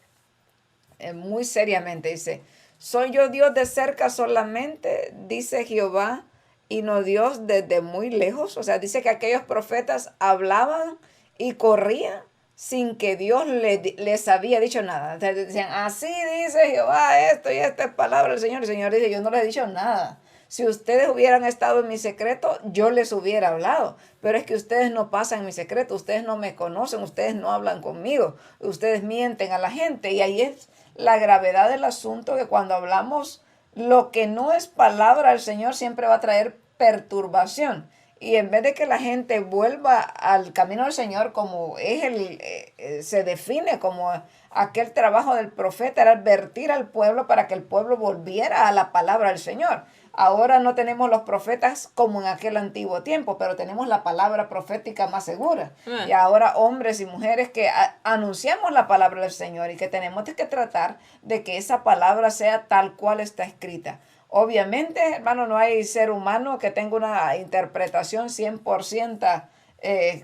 muy seriamente. Dice, ¿soy yo Dios de cerca solamente? Dice Jehová, y no Dios desde muy lejos. O sea, dice que aquellos profetas hablaban y corrían sin que Dios les había dicho nada. O sea, decían, así dice Jehová esto y esta es palabra del Señor. El Señor dice, yo no les he dicho nada. Si ustedes hubieran estado en mi secreto, yo les hubiera hablado. Pero es que ustedes no pasan mi secreto, ustedes no me conocen, ustedes no hablan conmigo, ustedes mienten a la gente. Y ahí es la gravedad del asunto, que cuando hablamos lo que no es palabra del Señor siempre va a traer perturbación. Y en vez de que la gente vuelva al camino del Señor, como es se define como aquel trabajo del profeta, era advertir al pueblo para que el pueblo volviera a la palabra del Señor. Ahora no tenemos los profetas como en aquel antiguo tiempo, pero tenemos la palabra profética más segura. Y ahora hombres y mujeres que anunciamos la palabra del Señor y que tenemos que tratar de que esa palabra sea tal cual está escrita. Obviamente, hermano, no hay ser humano que tenga una interpretación 100%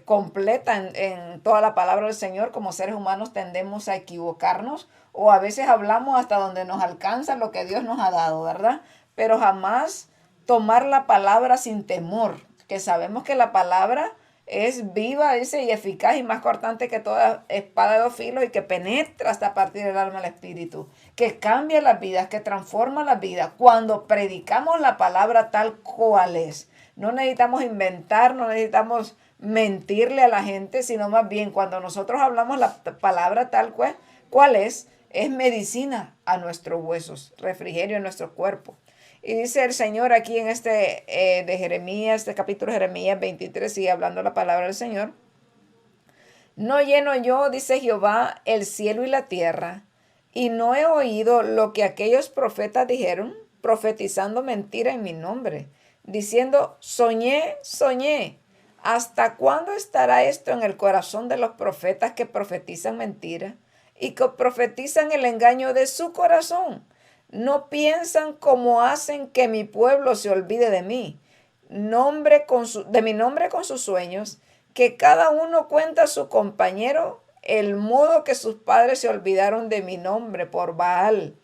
completa en toda la palabra del Señor. Como seres humanos tendemos a equivocarnos o a veces hablamos hasta donde nos alcanza lo que Dios nos ha dado, ¿verdad? Pero jamás tomar la palabra sin temor, que sabemos que la palabra es viva, dice, y eficaz y más cortante que toda espada de dos filos y que penetra hasta partir el alma al espíritu, que cambia las vidas, que transforma las vidas. Cuando predicamos la palabra tal cual es, no necesitamos inventar, no necesitamos mentirle a la gente, sino más bien cuando nosotros hablamos la palabra tal cual es medicina a nuestros huesos, refrigerio a nuestro cuerpo. Y dice el Señor aquí en de Jeremías, este capítulo de Jeremías 23, sigue hablando la palabra del Señor. No lleno yo, dice Jehová, el cielo y la tierra, y no he oído lo que aquellos profetas dijeron, profetizando mentira en mi nombre, diciendo, soñé, soñé. ¿Hasta cuándo estará esto en el corazón de los profetas que profetizan mentira y que profetizan el engaño de su corazón? No piensan como hacen que mi pueblo se olvide de mí, de mi nombre con sus sueños, que cada uno cuenta a su compañero el modo que sus padres se olvidaron de mi nombre por Baal.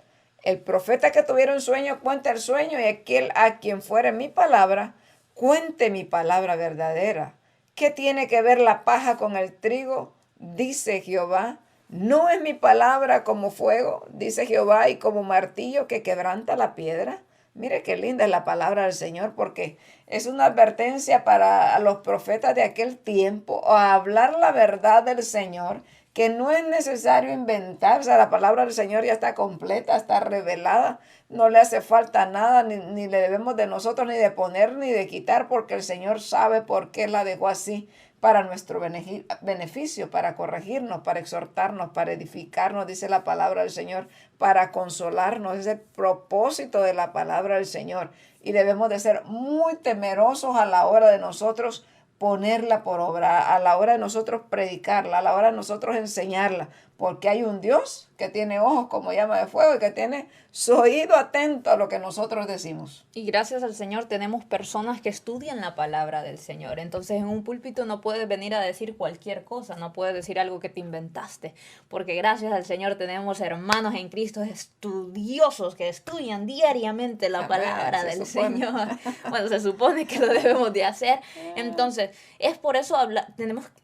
El profeta que tuviera un sueño cuenta el sueño, y aquel a quien fuere mi palabra, cuente mi palabra verdadera. ¿Qué tiene que ver la paja con el trigo? Dice Jehová. ¿No es mi palabra como fuego, dice Jehová, y como martillo que quebranta la piedra? Mire qué linda es la palabra del Señor, porque es una advertencia para los profetas de aquel tiempo, a hablar la verdad del Señor, que no es necesario inventarse. La palabra del Señor ya está completa, está revelada, no le hace falta nada, ni le debemos de nosotros ni de poner ni de quitar, porque el Señor sabe por qué la dejó así, para nuestro beneficio, para corregirnos, para exhortarnos, para edificarnos, dice la palabra del Señor, para consolarnos. Es el propósito de la palabra del Señor. Y debemos de ser muy temerosos a la hora de nosotros ponerla por obra, a la hora de nosotros predicarla, a la hora de nosotros enseñarla, porque hay un Dios que tiene ojos como llama de fuego y que tiene su oído atento a lo que nosotros decimos. Y gracias al Señor tenemos personas que estudian la palabra del Señor. Entonces en un púlpito no puedes venir a decir cualquier cosa, no puedes decir algo que te inventaste, porque gracias al Señor tenemos hermanos en Cristo estudiosos que estudian diariamente la palabra del Señor. Bueno, se supone que lo debemos de hacer. Entonces, es por eso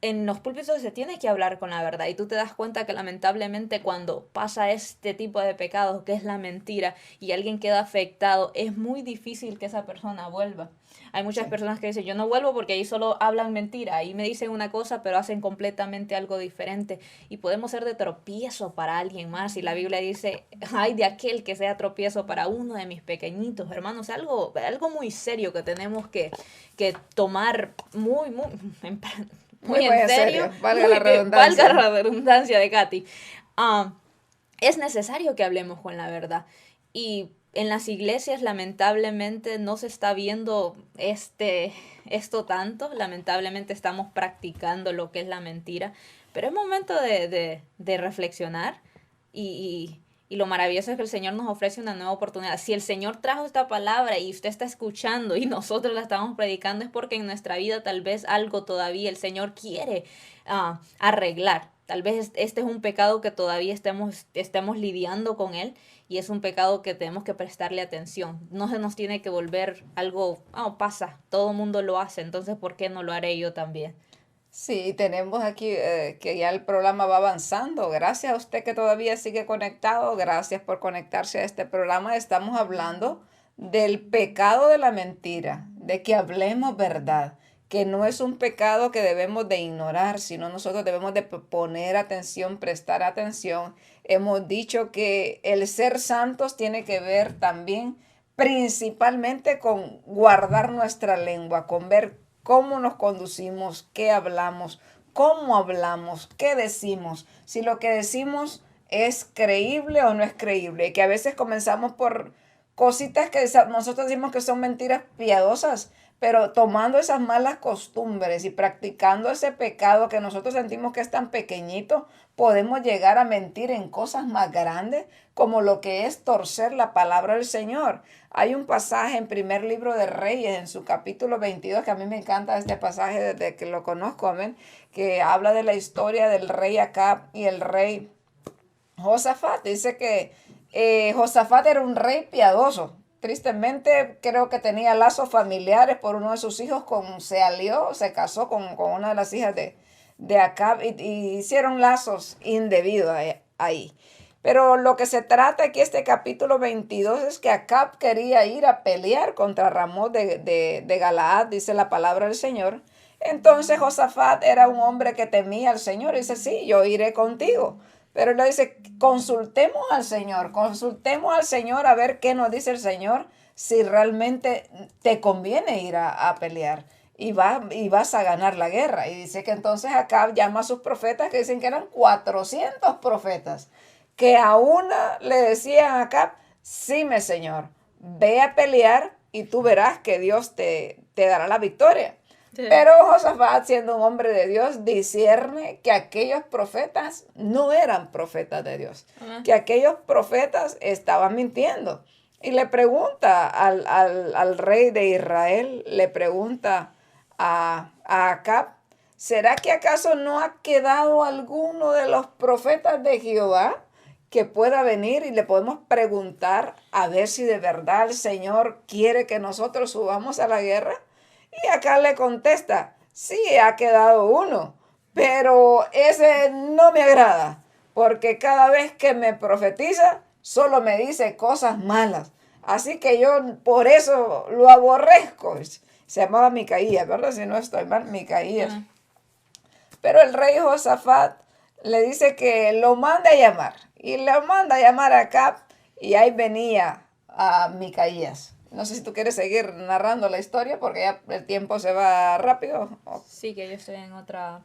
en los púlpitos se tiene que hablar con la verdad. Y tú te das cuenta que lamentablemente cuando pasa este tipo de pecados, que es la mentira, y alguien queda afectado, es muy difícil que esa persona vuelva. Hay muchas personas que dicen, yo no vuelvo porque ahí solo hablan mentira, ahí me dicen una cosa pero hacen completamente algo diferente, y podemos ser de tropiezo para alguien más. Y la Biblia dice, ay de aquel que sea tropiezo para uno de mis pequeñitos. Hermanos, algo muy serio que tenemos que tomar muy en serio. Valga la redundancia. Valga la redundancia de Katy. Es necesario que hablemos con la verdad. Y en las iglesias lamentablemente no se está viendo esto tanto. Lamentablemente estamos practicando lo que es la mentira. Pero es momento de reflexionar y lo maravilloso es que el Señor nos ofrece una nueva oportunidad. Si el Señor trajo esta palabra y usted está escuchando y nosotros la estamos predicando, es porque en nuestra vida tal vez algo todavía el Señor quiere arreglar. Tal vez este es un pecado que todavía estemos lidiando con él, y es un pecado que tenemos que prestarle atención. No se nos tiene que volver algo, pasa, todo el mundo lo hace, entonces ¿por qué no lo haré yo también? Sí, tenemos aquí que ya el programa va avanzando. Gracias a usted que todavía sigue conectado. Gracias por conectarse a este programa. Estamos hablando del pecado de la mentira, de que hablemos verdad, que no es un pecado que debemos de ignorar, sino nosotros debemos de poner atención, prestar atención. Hemos dicho que el ser santos tiene que ver también principalmente con guardar nuestra lengua, con ver cómo nos conducimos, qué hablamos, qué decimos, si lo que decimos es creíble o no es creíble, que a veces comenzamos por cositas que nosotros decimos que son mentiras piadosas, pero tomando esas malas costumbres y practicando ese pecado que nosotros sentimos que es tan pequeñito, podemos llegar a mentir en cosas más grandes, como lo que es torcer la palabra del Señor. Hay un pasaje en primer libro de Reyes, en su capítulo 22, que a mí me encanta este pasaje desde que lo conozco, amén, que habla de la historia del rey Acab y el rey Josafat. Dice que Josafat era un rey piadoso. Tristemente, creo que tenía lazos familiares por uno de sus hijos, se casó con una de las hijas de Acab, y hicieron lazos indebidos ahí. Pero lo que se trata aquí, este capítulo 22, es que Acab quería ir a pelear contra Ramón de Galaad, dice la palabra del Señor. Entonces Josafat era un hombre que temía al Señor. Y dice, sí, yo iré contigo. Pero él le dice, consultemos al Señor a ver qué nos dice el Señor, si realmente te conviene ir a pelear y vas a ganar la guerra. Y dice que entonces Acab llama a sus profetas, que dicen que eran 400 profetas, que a una le decían a Acab, sí, mi señor, ve a pelear y tú verás que Dios te dará la victoria. Sí. Pero Josafat, siendo un hombre de Dios, discierne que aquellos profetas no eran profetas de Dios, que aquellos profetas estaban mintiendo. Y le pregunta al rey de Israel, le pregunta a Acab, ¿será que acaso no ha quedado alguno de los profetas de Jehová que pueda venir y le podemos preguntar a ver si de verdad el Señor quiere que nosotros subamos a la guerra? Y acá le contesta, sí, ha quedado uno, pero ese no me agrada, porque cada vez que me profetiza, solo me dice cosas malas. Así que yo por eso lo aborrezco. Se llamaba Micaías, ¿verdad? Si no estoy mal, Micaías. Pero el rey Josafat le dice que lo manda a llamar. Y lo manda a llamar a Acab, y ahí venía a Micaías. No sé si tú quieres seguir narrando la historia porque ya el tiempo se va rápido. Sí, que yo estoy en otra...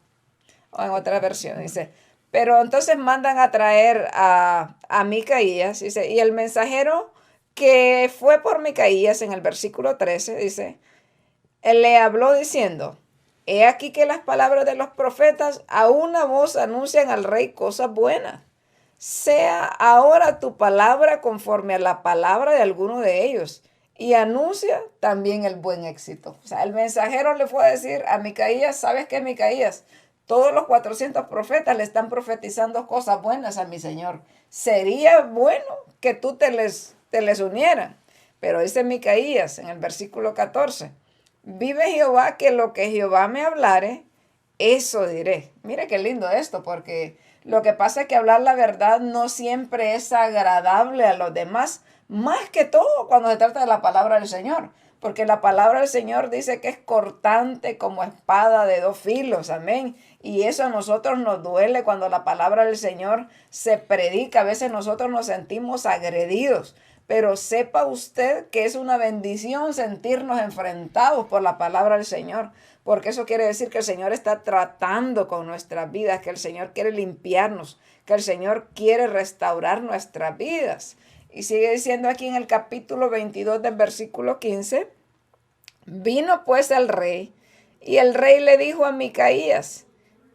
O en otra versión, dice. Pero entonces mandan a traer a Micaías, dice, y el mensajero que fue por Micaías en el versículo 13, dice, él le habló diciendo, he aquí que las palabras de los profetas a una voz anuncian al rey cosas buenas. Sea ahora tu palabra conforme a la palabra de alguno de ellos, y anuncia también el buen éxito. O sea, el mensajero le fue a decir a Micaías, ¿sabes qué, Micaías? Todos los 400 profetas le están profetizando cosas buenas a mi Señor. Sería bueno que tú te les unieras. Pero dice Micaías en el versículo 14, vive Jehová que lo que Jehová me hablare, eso diré. Mire qué lindo esto, porque lo que pasa es que hablar la verdad no siempre es agradable a los demás, más que todo cuando se trata de la palabra del Señor, porque la palabra del Señor dice que es cortante como espada de dos filos, amén. Y eso a nosotros nos duele cuando la palabra del Señor se predica. A veces nosotros nos sentimos agredidos, pero sepa usted que es una bendición sentirnos enfrentados por la palabra del Señor, porque eso quiere decir que el Señor está tratando con nuestras vidas, que el Señor quiere limpiarnos, que el Señor quiere restaurar nuestras vidas. Y sigue diciendo aquí en el capítulo 22 del versículo 15, vino pues el rey, y el rey le dijo a Micaías,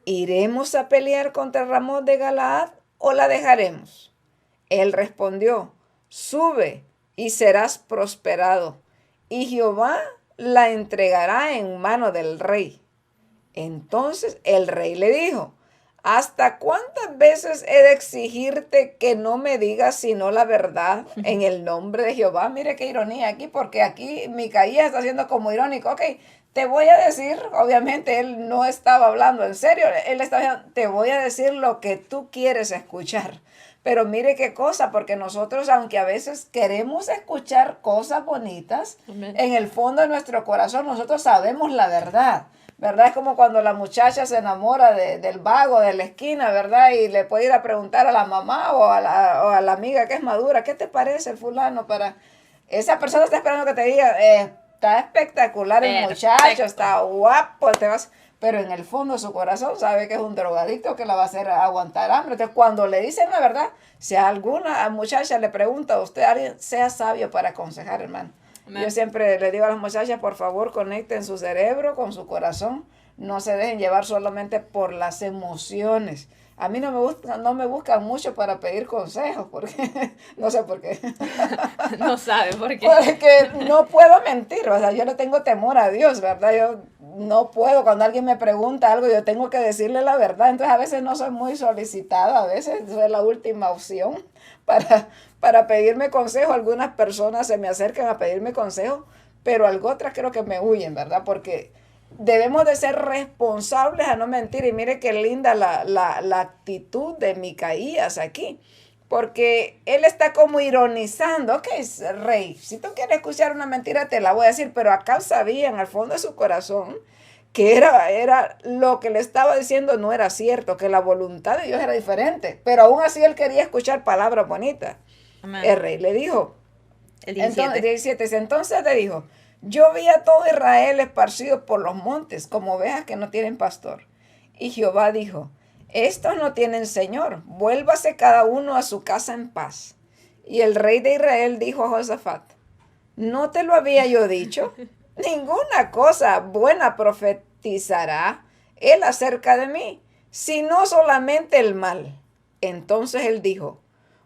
¿iremos a pelear contra Ramot de Galaad o la dejaremos? Él respondió, sube y serás prosperado, y Jehová la entregará en mano del rey. Entonces el rey le dijo, ¿hasta cuántas veces he de exigirte que no me digas sino la verdad en el nombre de Jehová? Mire qué ironía aquí, porque aquí Micaías está siendo como irónico. Ok, te voy a decir, obviamente él no estaba hablando en serio, él estaba diciendo, te voy a decir lo que tú quieres escuchar. Pero mire qué cosa, porque nosotros, aunque a veces queremos escuchar cosas bonitas, en el fondo de nuestro corazón nosotros sabemos la verdad. ¿Verdad? Es como cuando la muchacha se enamora del vago de la esquina, ¿verdad? Y le puede ir a preguntar a la mamá o a la amiga que es madura, ¿qué te parece el fulano? Para esa persona está esperando que te diga, está espectacular el muchacho, está guapo, pero en el fondo de su corazón sabe que es un drogadicto que la va a hacer aguantar hambre. Entonces, cuando le dicen la verdad, si a alguna muchacha le pregunta a usted, alguien sea sabio para aconsejar, hermano. Yo siempre le digo a las muchachas, por favor, conecten su cerebro con su corazón. No se dejen llevar solamente por las emociones. A mí no me buscan mucho para pedir consejos, porque no sé por qué. No sabe por qué. Porque no puedo mentir, o sea, yo le tengo temor a Dios, ¿verdad? Yo no puedo, cuando alguien me pregunta algo, yo tengo que decirle la verdad. Entonces a veces no soy muy solicitada, a veces soy la última opción para pedirme consejo. Algunas personas se me acercan a pedirme consejo, pero otras creo que me huyen, ¿verdad? Porque debemos de ser responsables a no mentir. Y mire qué linda la actitud de Micaías aquí, porque él está como ironizando. Ok, rey, si tú quieres escuchar una mentira te la voy a decir, pero acá sabía en el fondo de su corazón que era lo que le estaba diciendo no era cierto, que la voluntad de Dios era diferente, pero aún así él quería escuchar palabras bonitas. Amén. El rey le dijo, El 17. entonces le dijo, yo vi a todo Israel esparcido por los montes, como ovejas que no tienen pastor. Y Jehová dijo, estos no tienen señor, vuélvase cada uno a su casa en paz. Y el rey de Israel dijo a Josafat, ¿no te lo había yo dicho? Ninguna cosa buena profetizará él acerca de mí, sino solamente el mal. Entonces él dijo,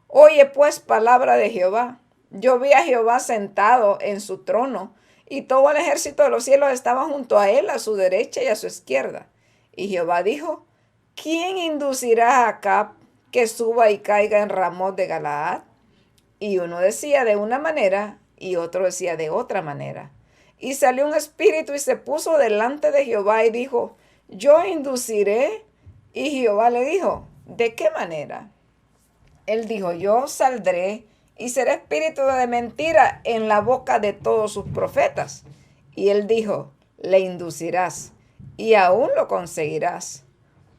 oye pues palabra de Jehová. Yo vi a Jehová sentado en su trono, y todo el ejército de los cielos estaba junto a él, a su derecha y a su izquierda. Y Jehová dijo, ¿quién inducirá a Acab que suba y caiga en Ramot de Galaad? Y uno decía de una manera, y otro decía de otra manera. Y salió un espíritu y se puso delante de Jehová y dijo, yo induciré. Y Jehová le dijo, ¿de qué manera? Él dijo, yo saldré y seré espíritu de mentira en la boca de todos sus profetas. Y él dijo, le inducirás y aún lo conseguirás.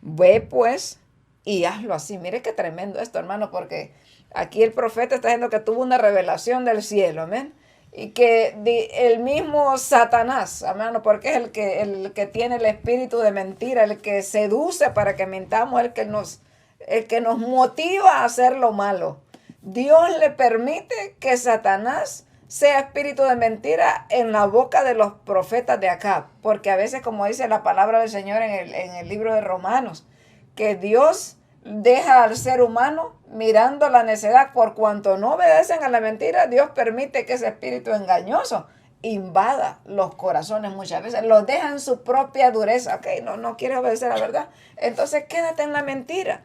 Ve pues y hazlo así. Mire qué tremendo esto, hermano, porque aquí el profeta está diciendo que tuvo una revelación del cielo, amén. Y que el mismo Satanás, hermano, porque es el que tiene el espíritu de mentira, el que seduce para que mintamos, el que nos motiva a hacer lo malo. Dios le permite que Satanás sea espíritu de mentira en la boca de los profetas de Acab, porque a veces, como dice la palabra del Señor en el libro de Romanos, que Dios deja al ser humano mirando la necedad, por cuanto no obedecen a la mentira. Dios permite que ese espíritu engañoso invada los corazones muchas veces, los deja en su propia dureza. Ok, no quiere obedecer a la verdad, entonces quédate en la mentira.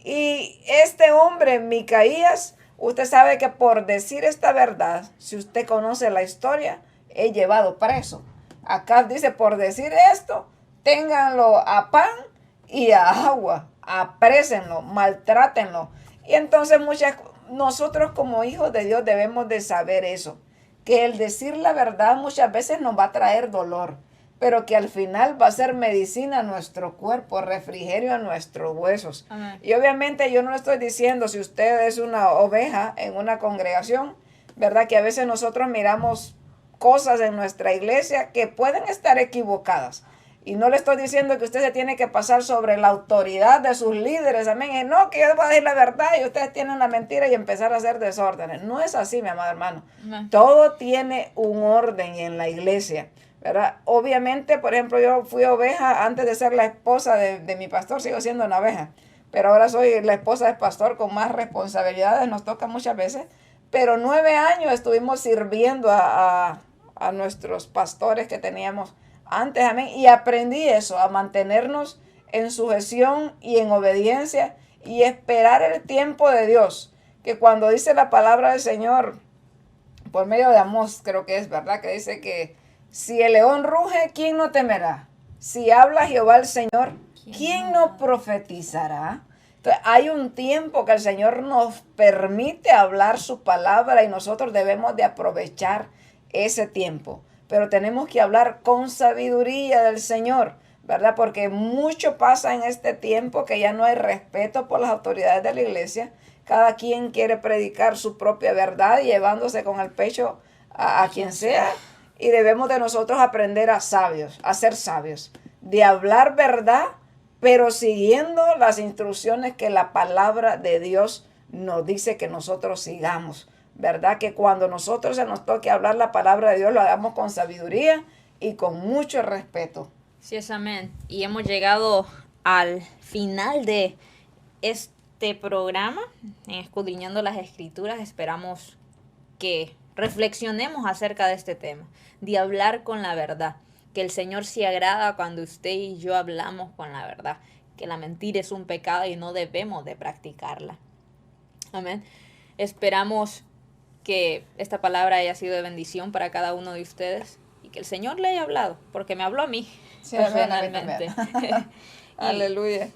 Y este hombre, Micaías, usted sabe que por decir esta verdad, si usted conoce la historia, he llevado preso. Acá dice, por decir esto, ténganlo a pan y a agua, aprésenlo, maltrátenlo. Y entonces nosotros como hijos de Dios debemos de saber eso, que el decir la verdad muchas veces nos va a traer dolor, pero que al final va a ser medicina a nuestro cuerpo, refrigerio a nuestros huesos. Amén. Y obviamente yo no le estoy diciendo, si usted es una oveja en una congregación, ¿verdad? Que a veces nosotros miramos cosas en nuestra iglesia que pueden estar equivocadas. Y no le estoy diciendo que usted se tiene que pasar sobre la autoridad de sus líderes, amén. Y no, que yo voy a decir la verdad y ustedes tienen la mentira y empezar a hacer desórdenes. No es así, mi amado hermano. Amén. Todo tiene un orden en la iglesia, ¿verdad? Obviamente, por ejemplo, yo fui oveja antes de ser la esposa de mi pastor, sigo siendo una oveja, pero ahora soy la esposa del pastor con más responsabilidades, nos toca muchas veces, pero 9 años estuvimos sirviendo a nuestros pastores que teníamos antes, amén, y aprendí eso, a mantenernos en sujeción y en obediencia y esperar el tiempo de Dios, que cuando dice la palabra del Señor, por medio de Amós, creo que es verdad, que dice que si el león ruge, ¿quién no temerá? Si habla Jehová el Señor, ¿quién no profetizará? Entonces, hay un tiempo que el Señor nos permite hablar su palabra y nosotros debemos de aprovechar ese tiempo. Pero tenemos que hablar con sabiduría del Señor, ¿verdad? Porque mucho pasa en este tiempo que ya no hay respeto por las autoridades de la iglesia. Cada quien quiere predicar su propia verdad, llevándose con el pecho a quien sea. Y debemos de nosotros aprender a ser sabios, de hablar verdad, pero siguiendo las instrucciones que la palabra de Dios nos dice que nosotros sigamos, ¿verdad? Que cuando nosotros se nos toque hablar la palabra de Dios, lo hagamos con sabiduría y con mucho respeto. Sí, es amén. Y hemos llegado al final de este programa, en Escudriñando las Escrituras. Esperamos que reflexionemos acerca de este tema, de hablar con la verdad, que el Señor se agrada cuando usted y yo hablamos con la verdad, que la mentira es un pecado y no debemos de practicarla. Amén. Esperamos que esta palabra haya sido de bendición para cada uno de ustedes y que el Señor le haya hablado, porque me habló a mí sí, personalmente. Aleluya.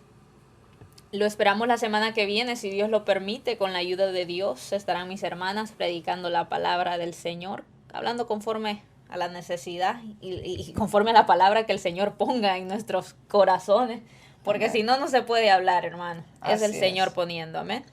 Lo esperamos la semana que viene, si Dios lo permite, con la ayuda de Dios. Estarán mis hermanas predicando la palabra del Señor, hablando conforme a la necesidad y conforme a la palabra que el Señor ponga en nuestros corazones, porque Amén. si no, no se puede hablar, hermano. Es el Así Señor es. poniendo, amén.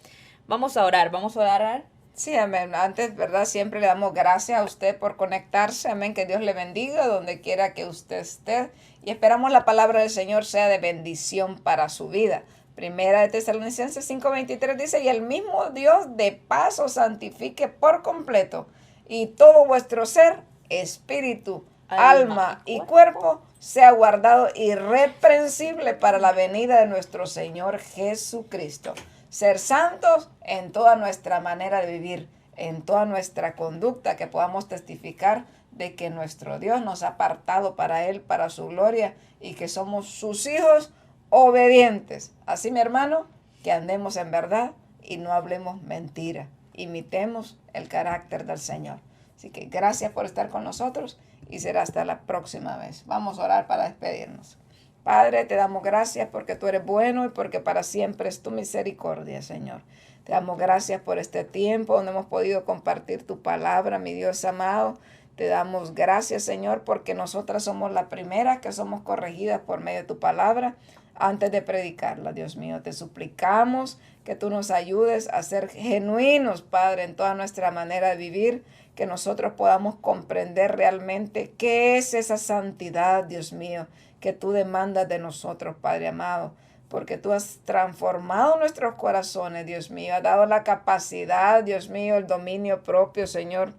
Vamos a orar, vamos a orar. Sí, amén. Antes, ¿verdad? Siempre le damos gracias a usted por conectarse. Amén. Que Dios le bendiga donde quiera que usted esté. Y esperamos la palabra del Señor sea de bendición para su vida. Primera de Tesalonicenses 5:23 dice, y el mismo Dios de paz os santifique por completo, y todo vuestro ser, espíritu, alma y cuerpo sea guardado irreprensible para la venida de nuestro Señor Jesucristo. Ser santos en toda nuestra manera de vivir, en toda nuestra conducta, que podamos testificar de que nuestro Dios nos ha apartado para Él, para su gloria, y que somos sus hijos obedientes. Así, mi hermano, que andemos en verdad y no hablemos mentira. Imitemos el carácter del Señor. Así que gracias por estar con nosotros y será hasta la próxima vez. Vamos a orar para despedirnos. Padre, te damos gracias porque tú eres bueno y porque para siempre es tu misericordia, Señor. Te damos gracias por este tiempo donde hemos podido compartir tu palabra, mi Dios amado. Te damos gracias, Señor, porque nosotras somos las primeras que somos corregidas por medio de tu palabra antes de predicarla, Dios mío. Te suplicamos que tú nos ayudes a ser genuinos, Padre, en toda nuestra manera de vivir, que nosotros podamos comprender realmente qué es esa santidad, Dios mío, que tú demandas de nosotros, Padre amado, porque tú has transformado nuestros corazones, Dios mío, has dado la capacidad, Dios mío, el dominio propio, Señor,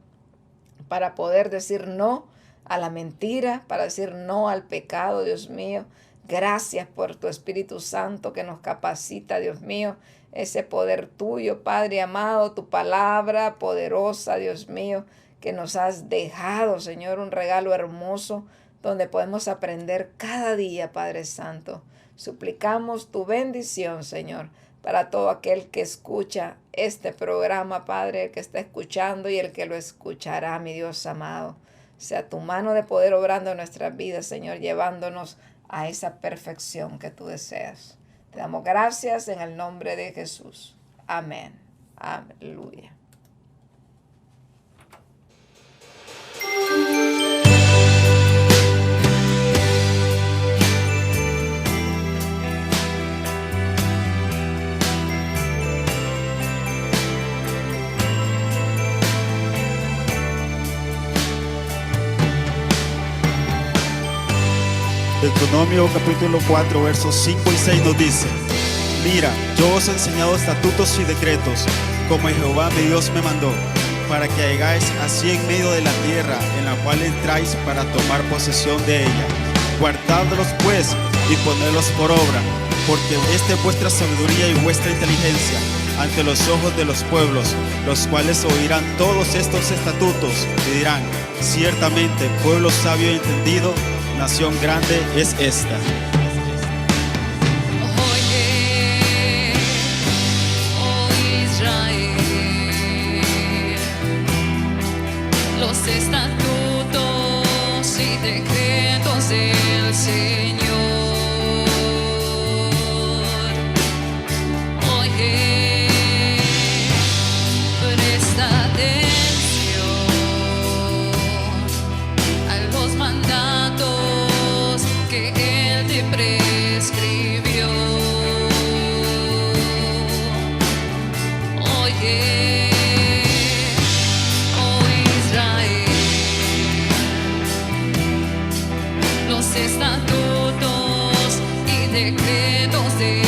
para poder decir no a la mentira, para decir no al pecado, Dios mío. Gracias por tu Espíritu Santo que nos capacita, Dios mío, ese poder tuyo, Padre amado, tu palabra poderosa, Dios mío, que nos has dejado, Señor, un regalo hermoso donde podemos aprender cada día, Padre Santo. Suplicamos tu bendición, Señor, para todo aquel que escucha este programa, Padre, el que está escuchando y el que lo escuchará, mi Dios amado. Sea tu mano de poder obrando en nuestras vidas, Señor, llevándonos a esa perfección que tú deseas. Te damos gracias en el nombre de Jesús. Amén. Aleluya. Deuteronomio capítulo 4 versos 5 y 6 nos dice: Mira, yo os he enseñado estatutos y decretos, como Jehová mi Dios me mandó, para que hagáis así en medio de la tierra en la cual entráis para tomar posesión de ella. Guardadlos pues y ponedlos por obra, porque esta es vuestra sabiduría y vuestra inteligencia ante los ojos de los pueblos, los cuales oirán todos estos estatutos y dirán: ciertamente pueblo sabio y entendido, nación grande es esta. Oye, oh Israel, los estatutos y decretos del Señor. Oye, presta atención a los mandatos que Él te prescribió. Oye, oh Israel, los estatutos y decretos de